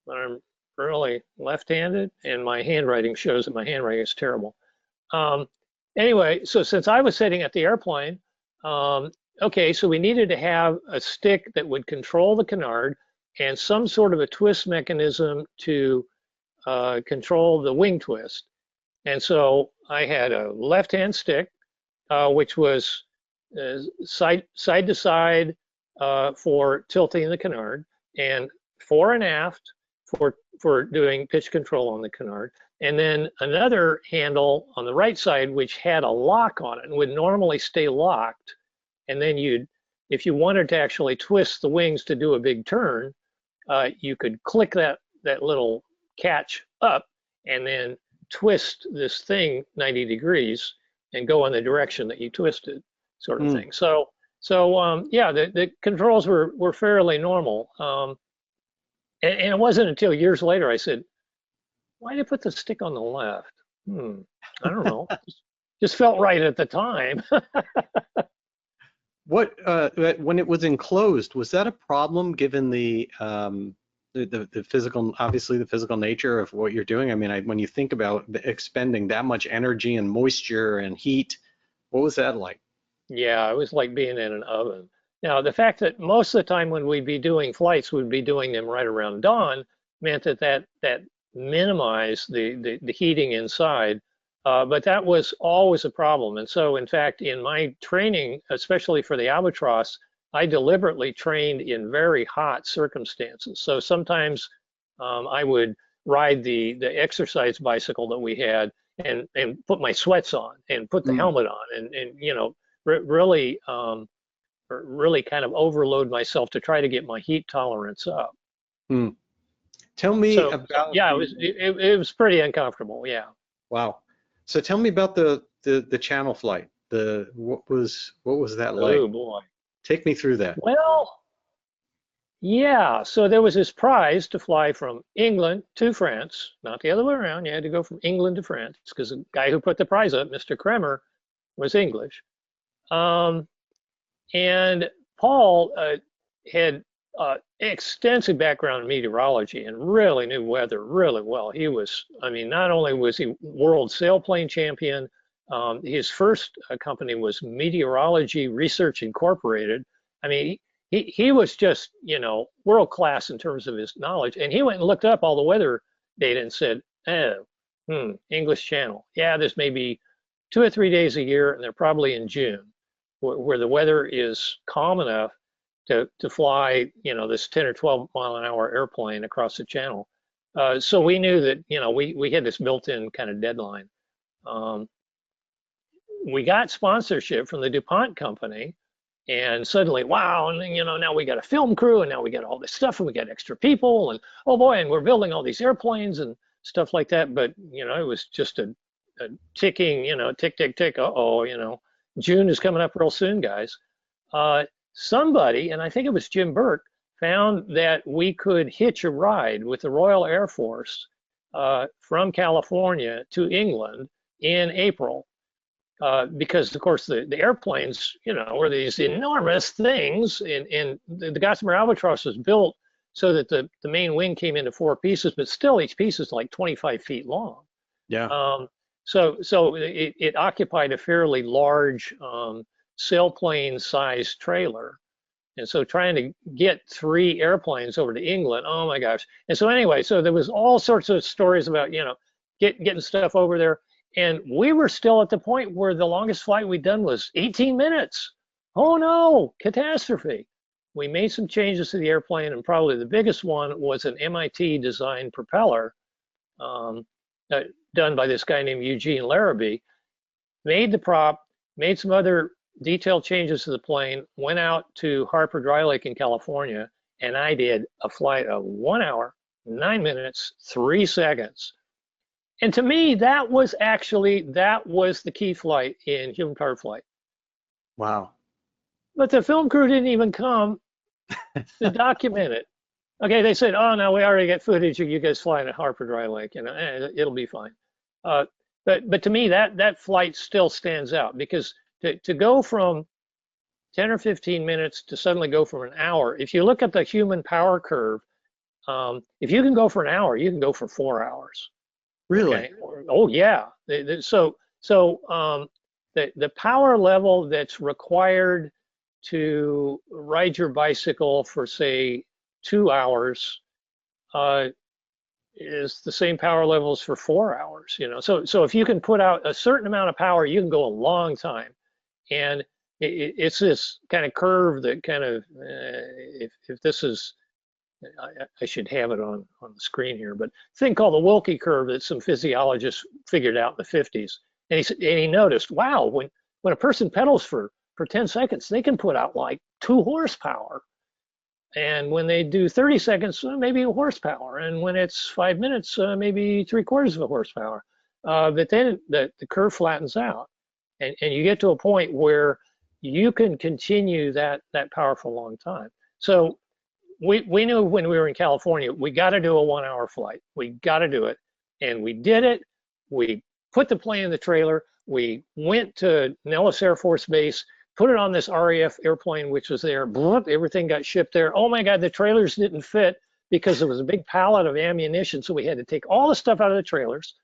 but I'm really left-handed, and my handwriting shows that my handwriting is terrible. Anyway, so since I was sitting at the airplane, okay, so we needed to have a stick that would control the canard, and some sort of a twist mechanism to control the wing twist. And so I had a left-hand stick, which was side to side for tilting the canard, and fore and aft for doing pitch control on the canard, and then another handle on the right side which had a lock on it and would normally stay locked. And then if you wanted to actually twist the wings to do a big turn, you could click that little catch up and then twist this thing 90 degrees and go in the direction that you twisted, sort of thing. So yeah, the controls were fairly normal. And it wasn't until years later I said, why did you put the stick on the left? I don't know. Just felt right at the time. What when it was enclosed, was that a problem given the physical, obviously the physical nature of what you're doing? I mean, when you think about expending that much energy and moisture and heat, what was that like? Yeah, it was like being in an oven. Now, the fact that most of the time when we'd be doing flights, we'd be doing them right around dawn, meant that minimized the heating inside. But that was always a problem. And so, in fact, in my training, especially for the Albatross, I deliberately trained in very hot circumstances. So sometimes I would ride the exercise bicycle that we had and put my sweats on and put the helmet on and you know, really kind of overload myself to try to get my heat tolerance up. Tell me about yeah, it was pretty uncomfortable. Yeah. Wow. So tell me about the channel flight. What was that like? Oh boy. Take me through that. Well, yeah. So there was this prize to fly from England to France, not the other way around. You had to go from England to France because the guy who put the prize up, Mr. Kremer, was English. And Paul had extensive background in meteorology and really knew weather really well. He was, I mean, not only was he world sailplane champion, his first company was Meteorology Research Incorporated. I mean, he was just, you know, world class in terms of his knowledge. And he went and looked up all the weather data and said, oh, English Channel. Yeah, this may be 2 or 3 days a year, and they're probably in June, where the weather is calm enough to fly, you know, this 10 or 12 mile an hour airplane across the channel. So we knew that, you know, we had this built-in kind of deadline. We got sponsorship from the DuPont company, and suddenly, wow, and you know, now we got a film crew, and now we got all this stuff, and we got extra people, and oh boy, and we're building all these airplanes and stuff like that. But you know, it was just a ticking, you know, tick, tick, tick. Uh-oh, you know, June is coming up real soon, guys. Somebody, and I think it was Jim Burke, found that we could hitch a ride with the Royal Air Force from California to England in April. Because of course the airplanes, you know, were these enormous things, and the Gossamer Albatross was built so that the main wing came into 4 pieces, but still each piece is like 25 feet long. Yeah. So it occupied a fairly large sailplane sized trailer. And so trying to get 3 airplanes over to England, oh my gosh. And so anyway, so there was all sorts of stories about, you know, getting stuff over there. And we were still at the point where the longest flight we'd done was 18 minutes. Oh no, catastrophe. We made some changes to the airplane, and probably the biggest one was an MIT designed propeller done by this guy named Eugene Larrabee. Made the prop, made some other detailed changes to the plane, went out to Harper Dry Lake in California, and I did a flight of 1 hour, 9 minutes, 3 seconds. And to me, that was the key flight in human powered flight. Wow. But the film crew didn't even come to document it. Okay, they said, oh, no, we already got footage of you guys flying at Harper Dry Lake, you know, it'll be fine. But to me, that flight still stands out, because to go from 10 or 15 minutes to suddenly go from an hour, if you look at the human power curve, if you can go for an hour, you can go for 4 hours. Really? Okay. Oh yeah. So the power level that's required to ride your bicycle for, say, 2 hours is the same power levels for 4 hours. So if you can put out a certain amount of power, you can go a long time. And it's this kind of curve that kind of, if this is, I should have it on the screen here, but thing called the Wilkie curve that some physiologists figured out in the 50s. And he noticed, wow, when a person pedals for 10 seconds, they can put out like 2 horsepower. And when they do 30 seconds, maybe a horsepower. And when it's 5 minutes, maybe 3/4 of a horsepower. But then the curve flattens out. And you get to a point where you can continue that power for a long time. So we knew when we were in California, we got to do a 1-hour flight. We got to do it. And we did it. We put the plane in the trailer. We went to Nellis Air Force Base, put it on this RAF airplane, which was there. Everything got shipped there. Oh my God, the trailers didn't fit because there was a big pallet of ammunition. So we had to take all the stuff out of the trailers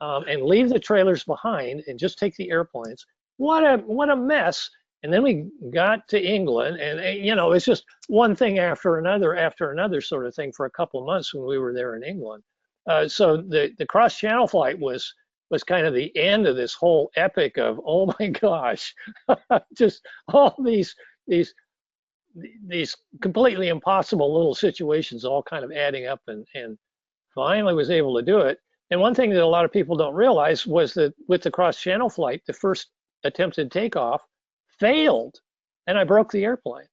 and leave the trailers behind and just take the airplanes. What a mess. And then we got to England, and it's just one thing after another sort of thing for a couple of months when we were there in England. So the cross-channel flight was kind of the end of this whole epic of, oh my gosh, just all these completely impossible little situations all kind of adding up, and finally was able to do it. And one thing that a lot of people don't realize was that with the cross-channel flight, the first attempted takeoff failed, and I broke the airplane.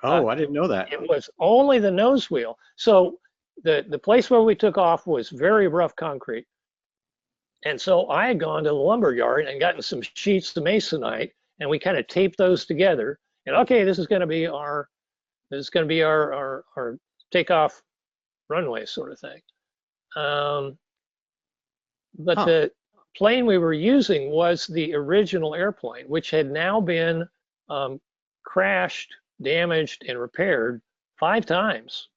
Oh, I didn't know that. It was only the nose wheel. So the place where we took off was very rough concrete. And so I had gone to the lumber yard and gotten some sheets of masonite, and we kind of taped those together. And okay, this is going to be our takeoff runway sort of thing. But the plane we were using was the original airplane, which had now been crashed, damaged, and repaired 5 times.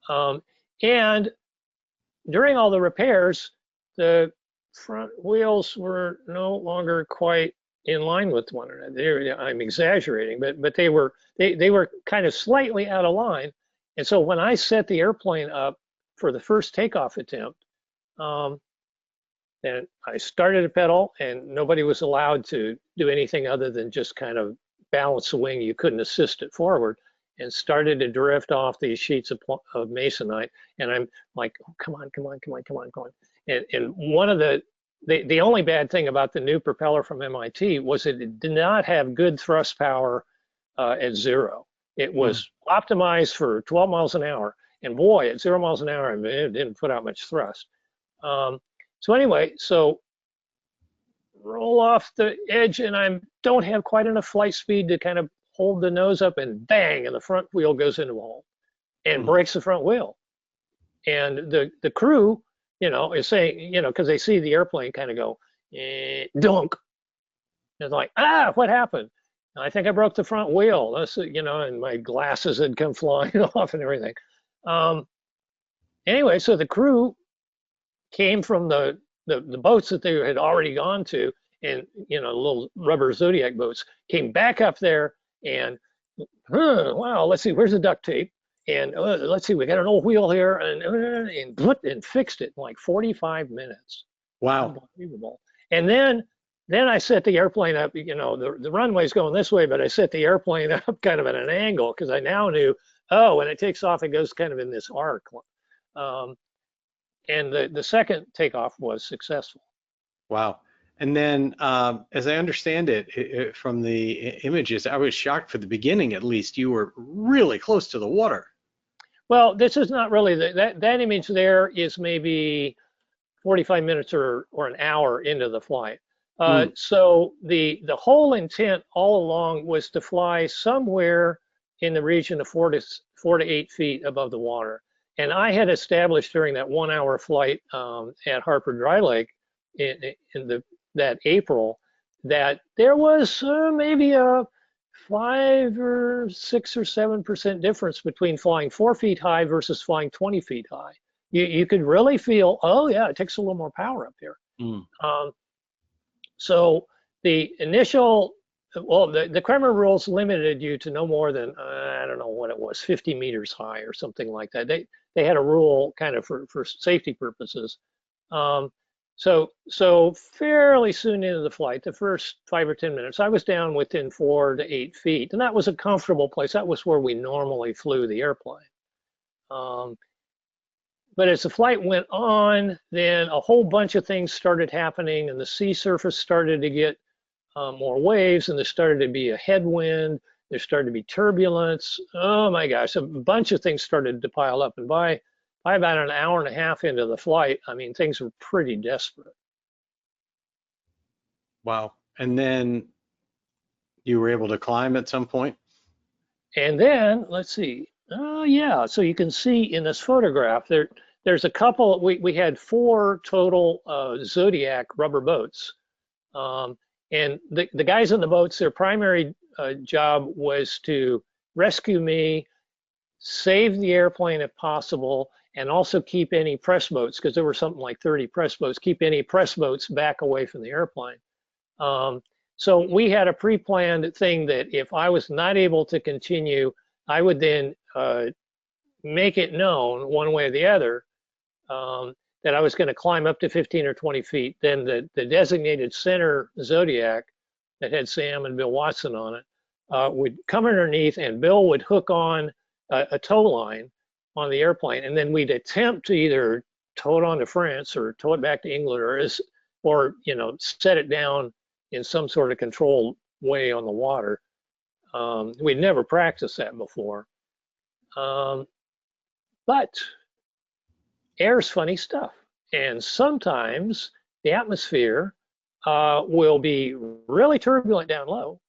And during all the repairs, the front wheels were no longer quite in line with one another. I'm exaggerating, but they were kind of slightly out of line. And so when I set the airplane up for the first takeoff attempt, and I started a pedal, and nobody was allowed to do anything other than just kind of balance the wing. You couldn't assist it forward, and started to drift off these sheets of masonite. And I'm like, oh, come on. And one of the only bad thing about the new propeller from MIT was that it did not have good thrust power at 0. It was optimized for 12 miles an hour. And boy, at 0 miles an hour, it didn't put out much thrust. So anyway, so roll off the edge, and I don't have quite enough flight speed to kind of hold the nose up, and bang, and the front wheel goes into a hole and breaks the front wheel. And the crew, is saying, because they see the airplane kind of go, dunk. And it's like, what happened? I think I broke the front wheel. That's, and my glasses had come flying off and everything. Anyway, so the crew came from the boats that they had already gone to, and little rubber Zodiac boats, came back up there, and wow, let's see, where's the duct tape? And let's see, we got an old wheel here, and fixed it in like 45 minutes. Wow. Unbelievable. And then I set the airplane up, the runway's going this way, but I set the airplane up kind of at an angle, because I now knew, when it takes off, it goes kind of in this arc. And the second takeoff was successful. Wow. And then, as I understand it, from the images, I was shocked for the beginning, at least, you were really close to the water. Well, this is not really, that image there is maybe 45 minutes or an hour into the flight. So the whole intent all along was to fly somewhere in the region of 4 to 8 feet above the water. And I had established during that 1-hour flight at Harper Dry Lake in that April that there was maybe a 5 or 6 or 7% difference between flying 4 feet high versus flying 20 feet high. You could really feel, oh yeah, it takes a little more power up here. So the initial well, the Kremer rules limited you to no more than, I don't know what it was, 50 meters high or something like that. They had a rule kind of for safety purposes. Um, so fairly soon into the flight, the first 5 or 10 minutes, I was down within 4 to 8 feet, and that was a comfortable place. That was where we normally flew the airplane. But as the flight went on, then a whole bunch of things started happening, and the sea surface started to get more waves, and there started to be a headwind. There started to be turbulence. Oh my gosh, a bunch of things started to pile up. And by about an hour and a half into the flight, I mean, things were pretty desperate. Wow. And then you were able to climb at some point? And then, let's see. Oh yeah, so you can see in this photograph, there's a couple, we had 4 total Zodiac rubber boats. And the guys in the boats, their primary job was to rescue me, save the airplane if possible, and also keep any press boats, because there were something like 30 press boats, keep any press boats back away from the airplane. So we had a pre-planned thing that if I was not able to continue, I would then make it known one way or the other that I was going to climb up to 15 or 20 feet. Then the designated center Zodiac that had Sam and Bill Watson on it would come underneath, and Bill would hook on a tow line on the airplane, and then we'd attempt to either tow it on to France or tow it back to England, or you know, set it down in some sort of controlled way on the water. We'd never practiced that before. But air's funny stuff. And sometimes the atmosphere will be really turbulent down low.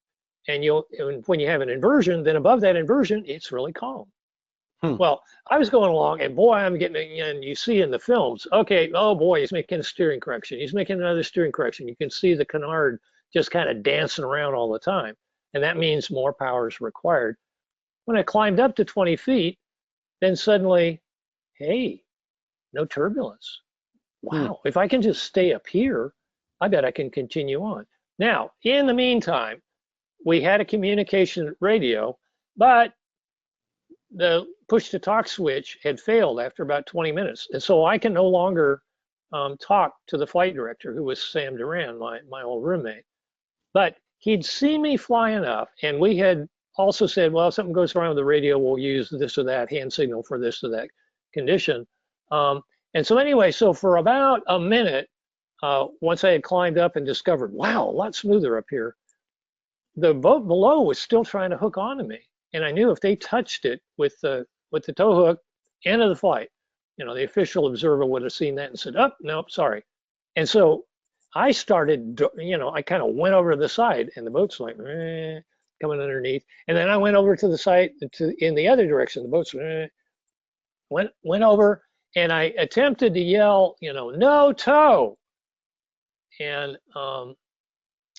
And when you have an inversion, then above that inversion, it's really calm. Well, I was going along, and boy, I'm getting, and you see in the films, okay, oh boy, he's making a steering correction. He's making another steering correction. You can see the canard just kind of dancing around all the time. And that means more power is required. When I climbed up to 20 feet, then suddenly, hey, no turbulence. Wow, if I can just stay up here, I bet I can continue on. Now, in the meantime, we had a communication radio, but the push-to-talk switch had failed after about 20 minutes. And so I can no longer talk to the flight director, who was Sam Duran, my old roommate. But he'd seen me fly enough, and we had also said, well, if something goes wrong with the radio, we'll use this or that hand signal for this or that condition. And so anyway, so for about a minute, once I had climbed up and discovered, wow, a lot smoother up here, the boat below was still trying to hook onto me. And I knew if they touched it with the tow hook, end of the flight, you know, the official observer would have seen that and said, oh, nope, sorry. And so I started, you know, I kind of went over to the side, and the boat's like, coming underneath. And then I went over to the side in the other direction. The boat's went over, and I attempted to yell, you know, no tow. And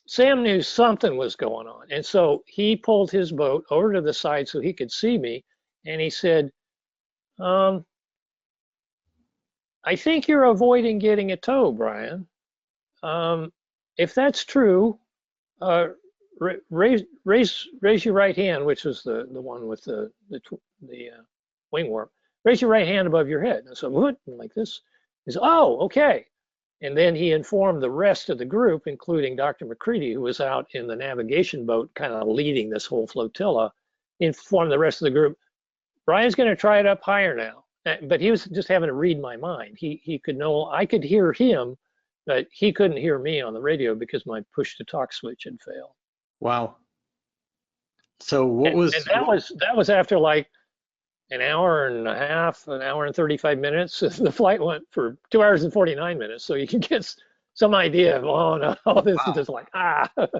Sam knew something was going on. And so he pulled his boat over to the side so he could see me. And he said, I think you're avoiding getting a tow, Bryan. If that's true, raise your right hand, which was the one with the wing warp. Raise your right hand above your head. And so what, like this. He said, oh, okay. And then he informed the rest of the group, including Dr. McCready, who was out in the navigation boat kind of leading this whole flotilla, informed the rest of the group, Bryan's going to try it up higher now. But he was just having to read my mind. He could know, I could hear him, but he couldn't hear me on the radio because my push-to-talk switch had failed. Wow. So what was... And that was after like an hour and a half, an hour and 35 minutes. The flight went for 2 hours and 49 minutes. So you can get some idea of, oh no, this is just like,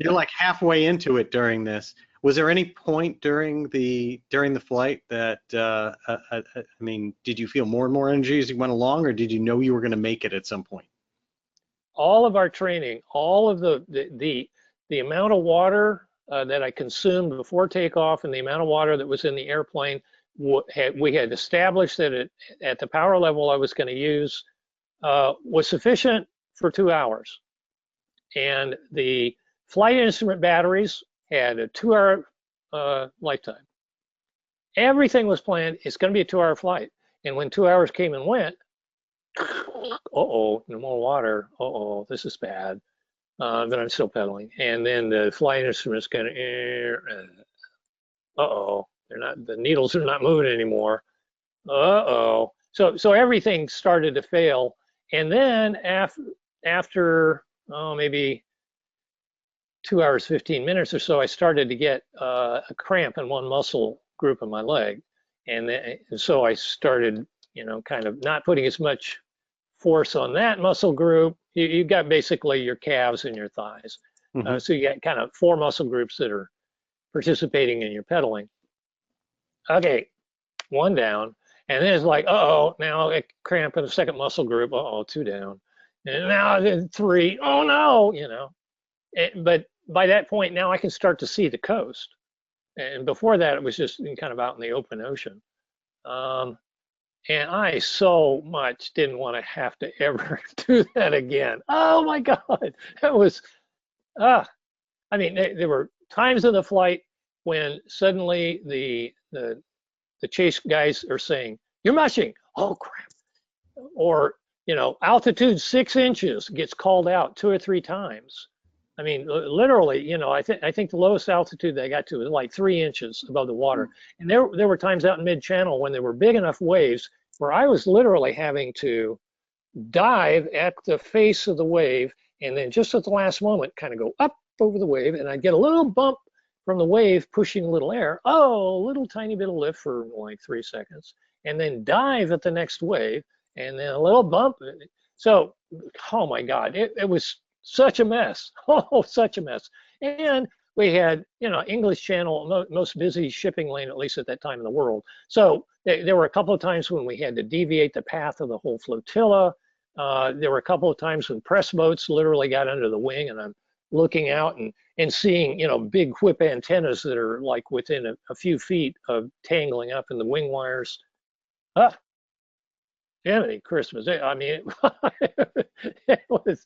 You're like halfway into it during this. Was there any point during the flight that, I mean, did you feel more and more energy as you went along, or did you know you were going to make it at some point? All of our training, all of the amount of water that I consumed before takeoff and the amount of water that was in the airplane, we had established that at the power level I was going to use was sufficient for 2 hours. And the flight instrument batteries had a 2-hour lifetime. Everything was planned. It's going to be a 2-hour flight. And when 2 hours came and went, uh-oh, no more water. Uh-oh, this is bad. But I'm still pedaling. And then the flight instruments kind of, uh-oh, the needles are not moving anymore. Uh-oh. So everything started to fail. And then after maybe 2 hours, 15 minutes or so, I started to get a cramp in one muscle group of my leg. And so I started, kind of not putting as much force on that muscle group. You've got basically your calves and your thighs. Mm-hmm. So you got kind of 4 muscle groups that are participating in your pedaling. Okay, 1 down. And then it's like, uh-oh, now a cramp in the second muscle group. Uh-oh, 2 down. And now 3. Oh, no, But by that point, now I can start to see the coast. And before that, it was just kind of out in the open ocean. And I so much didn't want to have to ever do that again. Oh my God, that was, I mean, there were times in the flight when suddenly the chase guys are saying, "You're mushing." Oh crap. Or, altitude 6 inches gets called out 2 or 3 times. I mean, literally, I think the lowest altitude they got to was like 3 inches above the water. And there were times out in mid-channel when there were big enough waves where I was literally having to dive at the face of the wave and then just at the last moment kind of go up over the wave, and I'd get a little bump from the wave pushing a little air. Oh, a little tiny bit of lift for like 3 seconds, and then dive at the next wave, and then a little bump. So, oh my God, it was such a mess. Oh, such a mess. And we had, English Channel, most busy shipping lane, at least at that time in the world. So there were a couple of times when we had to deviate the path of the whole flotilla. There were a couple of times when press boats literally got under the wing, and I'm looking out and seeing, big whip antennas that are like within a few feet of tangling up in the wing wires. Jiminy Christmas. I mean, it was,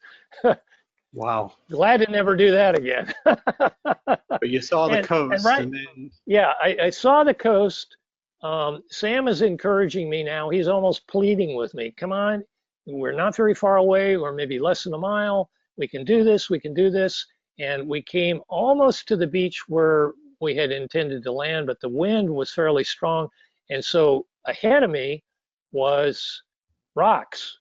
wow. Glad to never do that again. But you saw the coast. And then... Yeah, I saw the coast. Sam is encouraging me now. He's almost pleading with me. Come on, we're not very far away, or maybe less than a mile. We can do this, we can do this. And we came almost to the beach where we had intended to land, but the wind was fairly strong. And so ahead of me was rocks.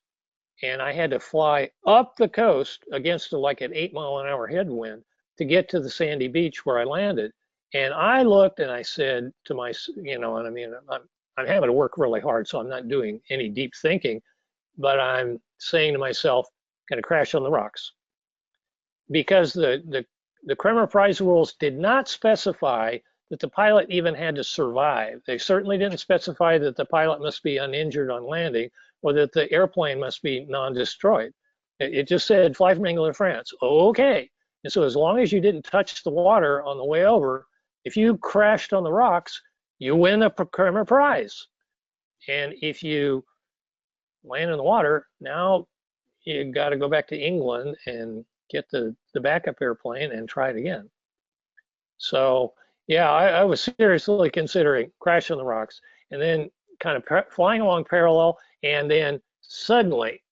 And I had to fly up the coast against like an 8-mile-an-hour headwind to get to the sandy beach where I landed. And I looked and I said to my, and I mean, I'm having to work really hard, so I'm not doing any deep thinking, but I'm saying to myself, gonna crash on the rocks. Because the Kremer prize rules did not specify that the pilot even had to survive. They certainly didn't specify that the pilot must be uninjured on landing, or that the airplane must be non-destroyed. It just said, fly from England to France. Okay. And so as long as you didn't touch the water on the way over, if you crashed on the rocks, you win a Kremer prize. And if you land in the water, now you got to go back to England and get the backup airplane and try it again. So yeah, I was seriously considering crash on the rocks, and then kind of flying along parallel, and then suddenly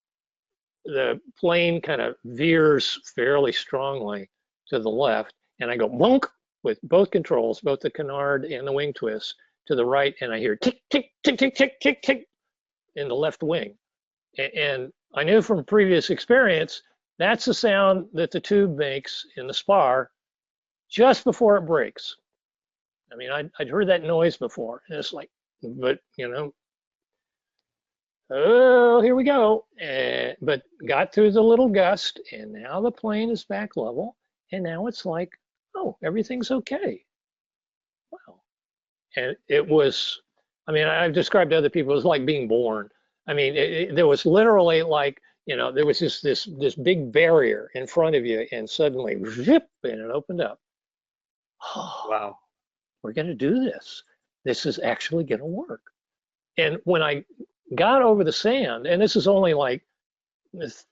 the plane kind of veers fairly strongly to the left, and I go bonk with both controls, both the canard and the wing twist, to the right, and I hear tick, tick, tick, tick, tick, tick, tick in the left wing. And I knew from previous experience, that's the sound that the tube makes in the spar just before it breaks. I mean, I'd heard that noise before, and it's like, but oh, here we go. But got through the little gust, and now the plane is back level, and now it's like, oh, everything's okay. Wow. And it was, I mean, I've described to other people, it was like being born. I mean, there was literally like, there was just this big barrier in front of you, and suddenly, zip, and it opened up. Oh, wow. We're going to do this. This is actually going to work. And when I got over the sand, and this is only like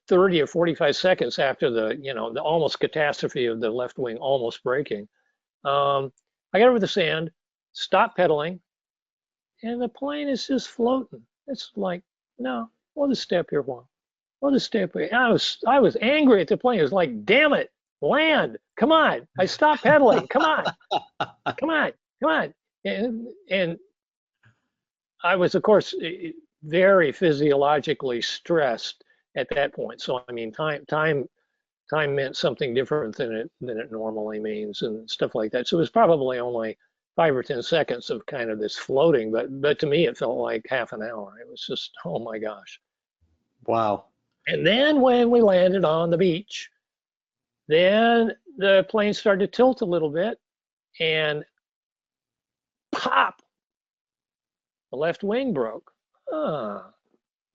30 or 45 seconds after the almost catastrophe of the left wing almost breaking, I got over the sand, stopped pedaling, and the plane is just floating. It's like, no, we'll just stay up here a while. We'll just stay up here. I was angry at the plane. It was like, damn it, land, come on. I stopped pedaling. Come on, come on, come on. And I was, of course, very physiologically stressed at that point. So I mean, time meant something different than it normally means and stuff like that. So it was probably only 5 or 10 seconds of kind of this floating, but to me it felt like half an hour. It was just, oh my gosh. Wow. And then when we landed on the beach, then the plane started to tilt a little bit, and pop, the left wing broke. Ah,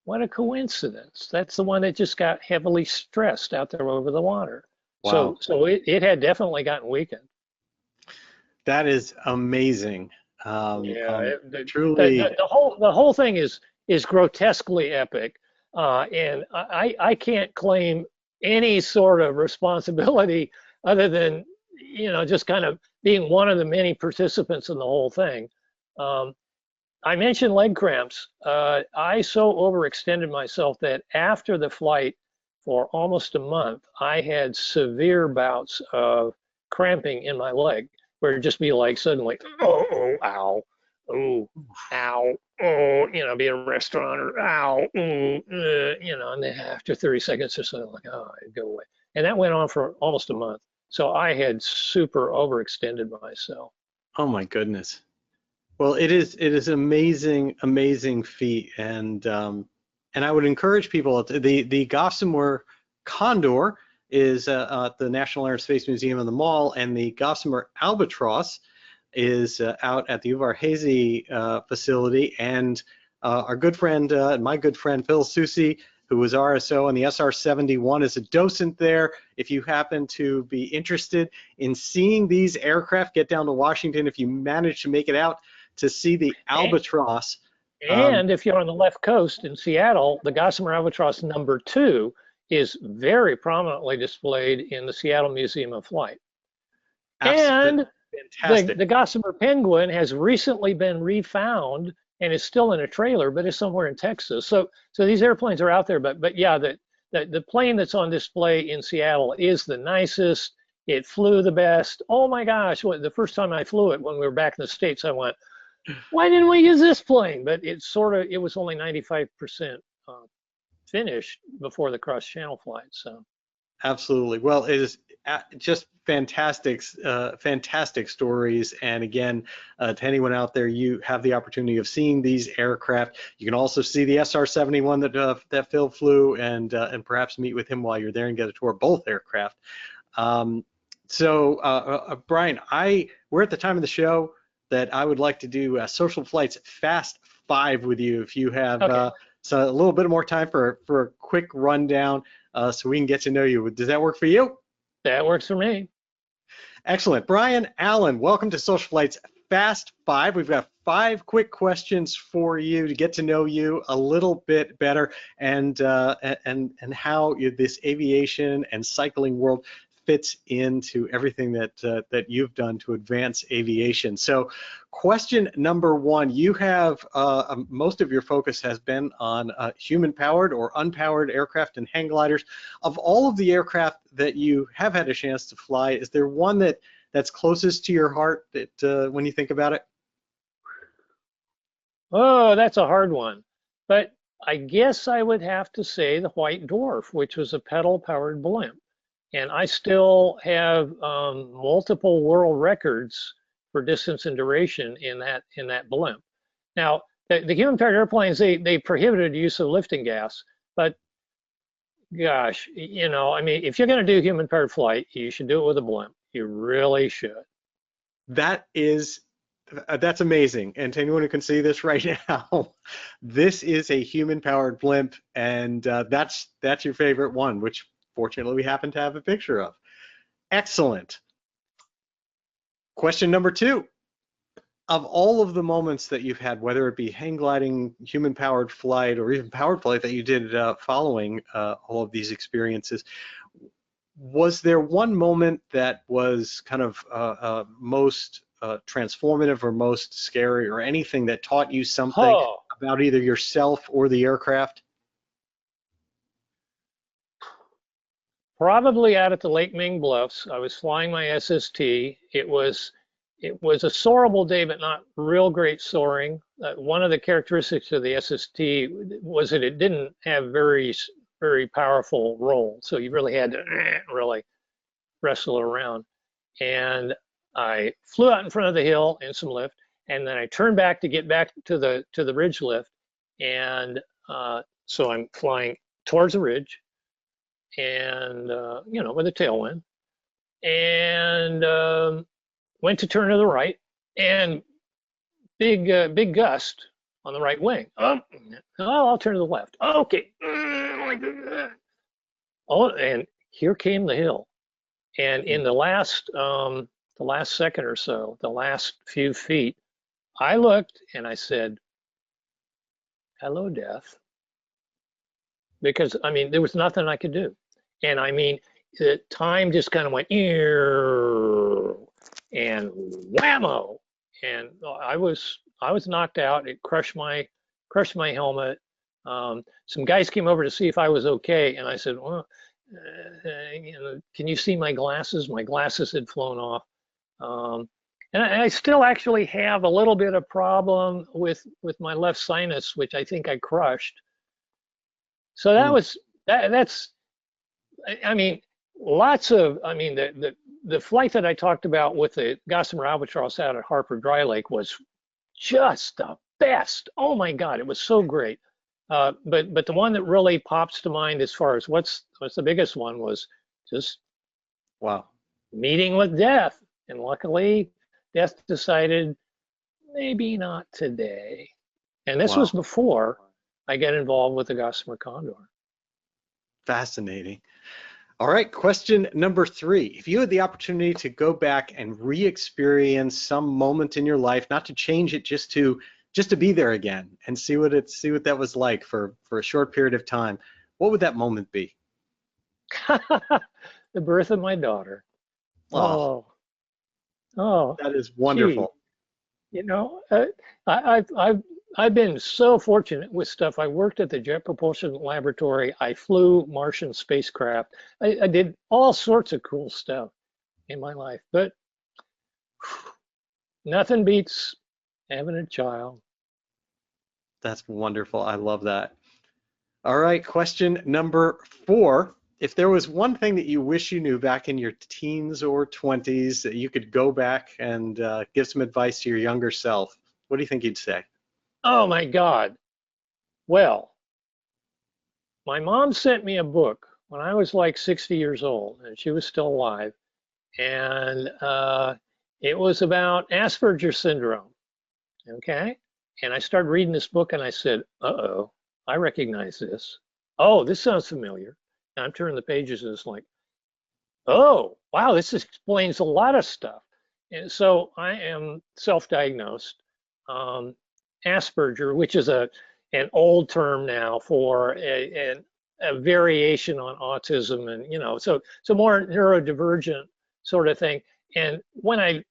what a coincidence. That's the one that just got heavily stressed out there over the water. Wow. So it had definitely gotten weakened. That is amazing. Yeah, Truly. the whole thing is grotesquely epic, and I can't claim any sort of responsibility other than, you know, just kind of being one of the many participants in the whole thing. I mentioned leg cramps. I so overextended myself that after the flight for almost a month, I had severe bouts of cramping in my leg, where it'd just be like suddenly, oh, ow, oh, ow, oh, you know, be a restaurant or ow, you know, and then after 30 seconds or so, like, oh, it'd go away. And that went on for almost a month. So I had super overextended myself. Oh my goodness. Well, it is amazing feat, and I would encourage people the Gossamer Condor is at the National Air and Space Museum in the Mall, and the Gossamer Albatross is out at the Uvar Hazy facility. And our good friend, my good friend Phil Soucy, who was RSO on the SR-71, is a docent there. If you happen to be interested in seeing these aircraft get down to Washington, if you manage to make it out to see the Albatross. And if you're on the left coast in Seattle, the Gossamer Albatross #2 is very prominently displayed in the Seattle Museum of Flight. And fantastic. the Gossamer Penguin has recently been refound and is still in a trailer, but is somewhere in Texas. So these airplanes are out there, but yeah, the plane that's on display in Seattle is the nicest. It flew the best. Oh my gosh, the first time I flew it when we were back in the States, I went, why didn't we use this plane? But it was only 95% finished before the cross-channel flight. So absolutely. Well, it is just fantastic stories. And again, to anyone out there, you have the opportunity of seeing these aircraft. You can also see the SR-71 that Phil flew, and perhaps meet with him while you're there and get a tour of both aircraft. Brian, we're at the time of the show that I would like to do Social Flight's Fast 5 with you, if you have a little bit more time for a quick rundown, so we can get to know you. Does that work for you? That works for me. Excellent. Bryan Allen, welcome to Social Flight's Fast 5. We've got 5 quick questions for you to get to know you a little bit better, and how this aviation and cycling world fits into everything that you've done to advance aviation. So question number 1, you have most of your focus has been on human-powered or unpowered aircraft and hang gliders. Of all of the aircraft that you have had a chance to fly, is there one that's closest to your heart when you think about it? Oh, that's a hard one. But I guess I would have to say the White Dwarf, which was a pedal-powered blimp. And I still have multiple world records for distance and duration in that blimp. Now, the human-powered airplanes, they prohibited use of lifting gas, but gosh, you know, I mean, if you're going to do human-powered flight, you should do it with a blimp. You really should. That's amazing. And to anyone who can see this right now, this is a human-powered blimp, and that's your favorite one, which fortunately we happen to have a picture of. Excellent. Question number 2. Of all of the moments that you've had, whether it be hang gliding, human-powered flight, or even powered flight that you did following all of these experiences, Was there one moment that was kind of most transformative or most scary, or anything that taught you something Oh, about either yourself or the aircraft? probably out at the Lake Ming Bluffs. I was flying my SST. It was a soarable day, but not real great soaring. One of the characteristics of the SST was that it didn't have very powerful roll, so you really had to really wrestle around. And I flew out in front of the hill in some lift, and then I turned back to get back to the ridge lift, and so I'm flying towards the ridge, and with a tailwind, and went to turn to the right, and big gust on the right wing. Oh, I'll turn to the left. Okay. Oh, and here came the hill. And in the last second or so, the last few feet, I looked and I said, "Hello, death," because I mean there was nothing I could do, and I mean the time just kind of went and whammo, and I was knocked out. It crushed my helmet. Some guys came over to see if I was okay, and I said, "Well, can you see my glasses?" My glasses had flown off. Um, and I still actually have a little bit of problem with my left sinus, which I think I crushed. So that Mm. was that's I mean lots of I mean the flight that I talked about with the Gossamer Albatross out at Harper Dry Lake was just the best. Oh my God, it was so great. But the one that really pops to mind as far as what's the biggest one was just Wow. meeting with death. And luckily, death decided maybe not today. And this was Wow. before I got involved with the Gossamer Condor. Fascinating. All right, question number 3. If you had the opportunity to go back and re-experience some moment in your life, not to change it, just to be there again and see what that was like for a short period of time, what would that moment be? The birth of my daughter. Oh, Oh, oh, that is gee. wonderful. You know, I've been so fortunate with stuff. I worked at the Jet Propulsion Laboratory. I flew Martian spacecraft. I did all sorts of cool stuff in my life, but nothing beats having a child. That's wonderful. I love that. All right, question number 4. If there was one thing that you wish you knew back in your teens or 20s that you could go back and give some advice to your younger self, what do you think you'd say? Oh my God. Well, my mom sent me a book when I was like 60 years old, and she was still alive, and it was about Asperger's syndrome. Okay. And I started reading this book and I said, uh-oh, I recognize this. Oh, this sounds familiar. And I'm turning the pages and it's like, oh, wow, this explains a lot of stuff. And so I am self-diagnosed Asperger, which is an old term now for a variation on autism, and so more neurodivergent sort of thing. And when I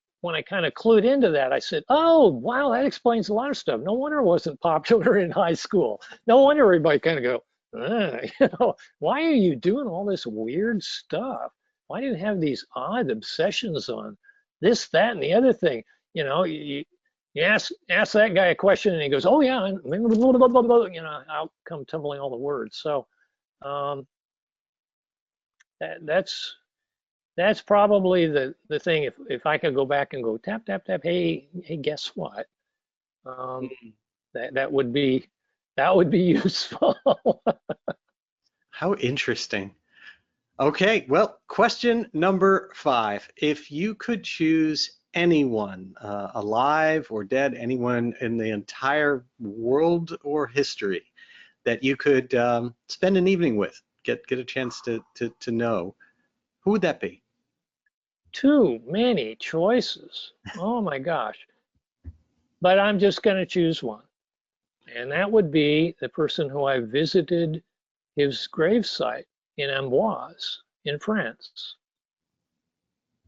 kind of clued into that, I said, oh, wow, that explains a lot of stuff. No wonder it wasn't popular in high school. No wonder everybody kind of go, why are you doing all this weird stuff? Why do you have these odd obsessions on this, that, and the other thing? You ask that guy a question and he goes, oh yeah, I'll come tumbling all the words. So um, that's probably the thing. If I could go back and go tap tap tap, hey, guess what? Um, that would be useful. How interesting. Okay, well, question number 5. If you could choose anyone, alive or dead, anyone in the entire world or history that you could spend an evening with, get a chance to know, who would that be? Too many choices. Oh my gosh. But I'm just going to choose one. And that would be the person who I visited his gravesite in Amboise. in France.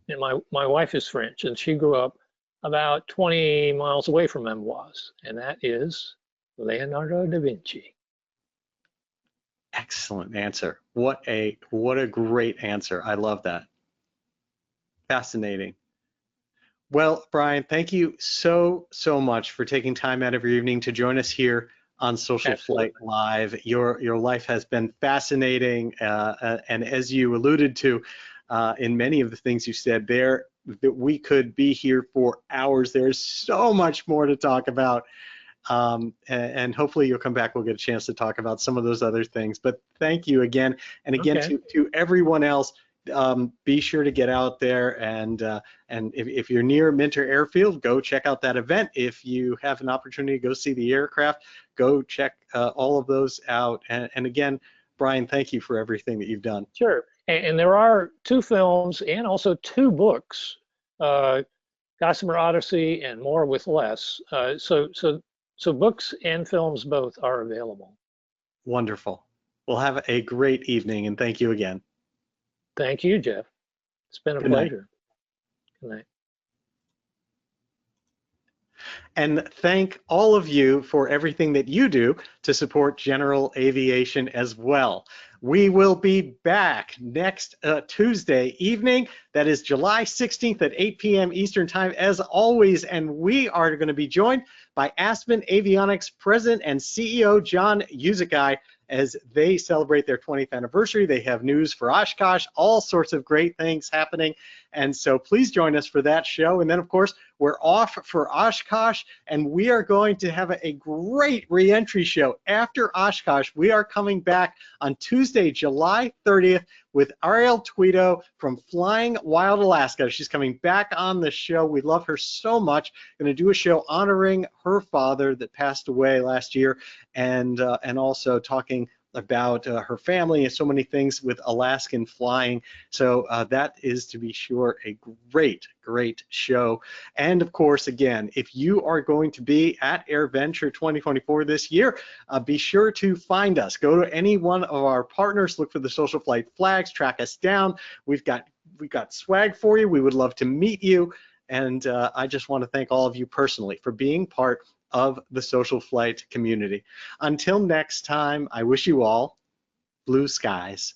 And my wife is French, and she grew up about 20 miles away from Amboise, and that is Leonardo da Vinci. Excellent answer. What a great answer. I love that. Fascinating. Well, Bryan, thank you so much for taking time out of your evening to join us here on Social Flight Live. Your life has been fascinating, and as you alluded to in many of the things you said there, that we could be here for hours. There's so much more to talk about. And hopefully you'll come back. We'll get a chance to talk about some of those other things. But thank you again. And again, to everyone else, be sure to get out there, and if you're near Minter Airfield, go check out that event. If you have an opportunity to go see the aircraft, go check all of those out. And again, Bryan, thank you for everything that you've done. Sure. And there are 2 films and also 2 books, Gossamer Odyssey and More with Less. So books and films both are available. Wonderful. Well, have a great evening, and thank you again. Thank you, Jeff. It's been a pleasure. Good night. And thank all of you for everything that you do to support General Aviation as well. We will be back next Tuesday evening. That is July 16th at 8 p.m. Eastern Time, as always. And we are going to be joined by Aspen Avionics President and CEO John Uzikai as they celebrate their 20th anniversary. They have news for Oshkosh, all sorts of great things happening. And so please join us for that show. And then, of course, we're off for Oshkosh, and we are going to have a great reentry show after Oshkosh. We are coming back on Tuesday, July 30th, with Ariel Tweedo from Flying Wild Alaska. She's coming back on the show. We love her so much. Going to do a show honoring her father that passed away last year, and also talking about her family and so many things with Alaskan flying. So that is, to be sure, a great show. And of course, again, if you are going to be at AirVenture 2024 this year, be sure to find us. Go to any one of our partners, look for the Social Flight flags, track us down. We've got swag for you. We would love to meet you. And I just want to thank all of you personally for being part of the Social Flight community. Until next time, I wish you all blue skies.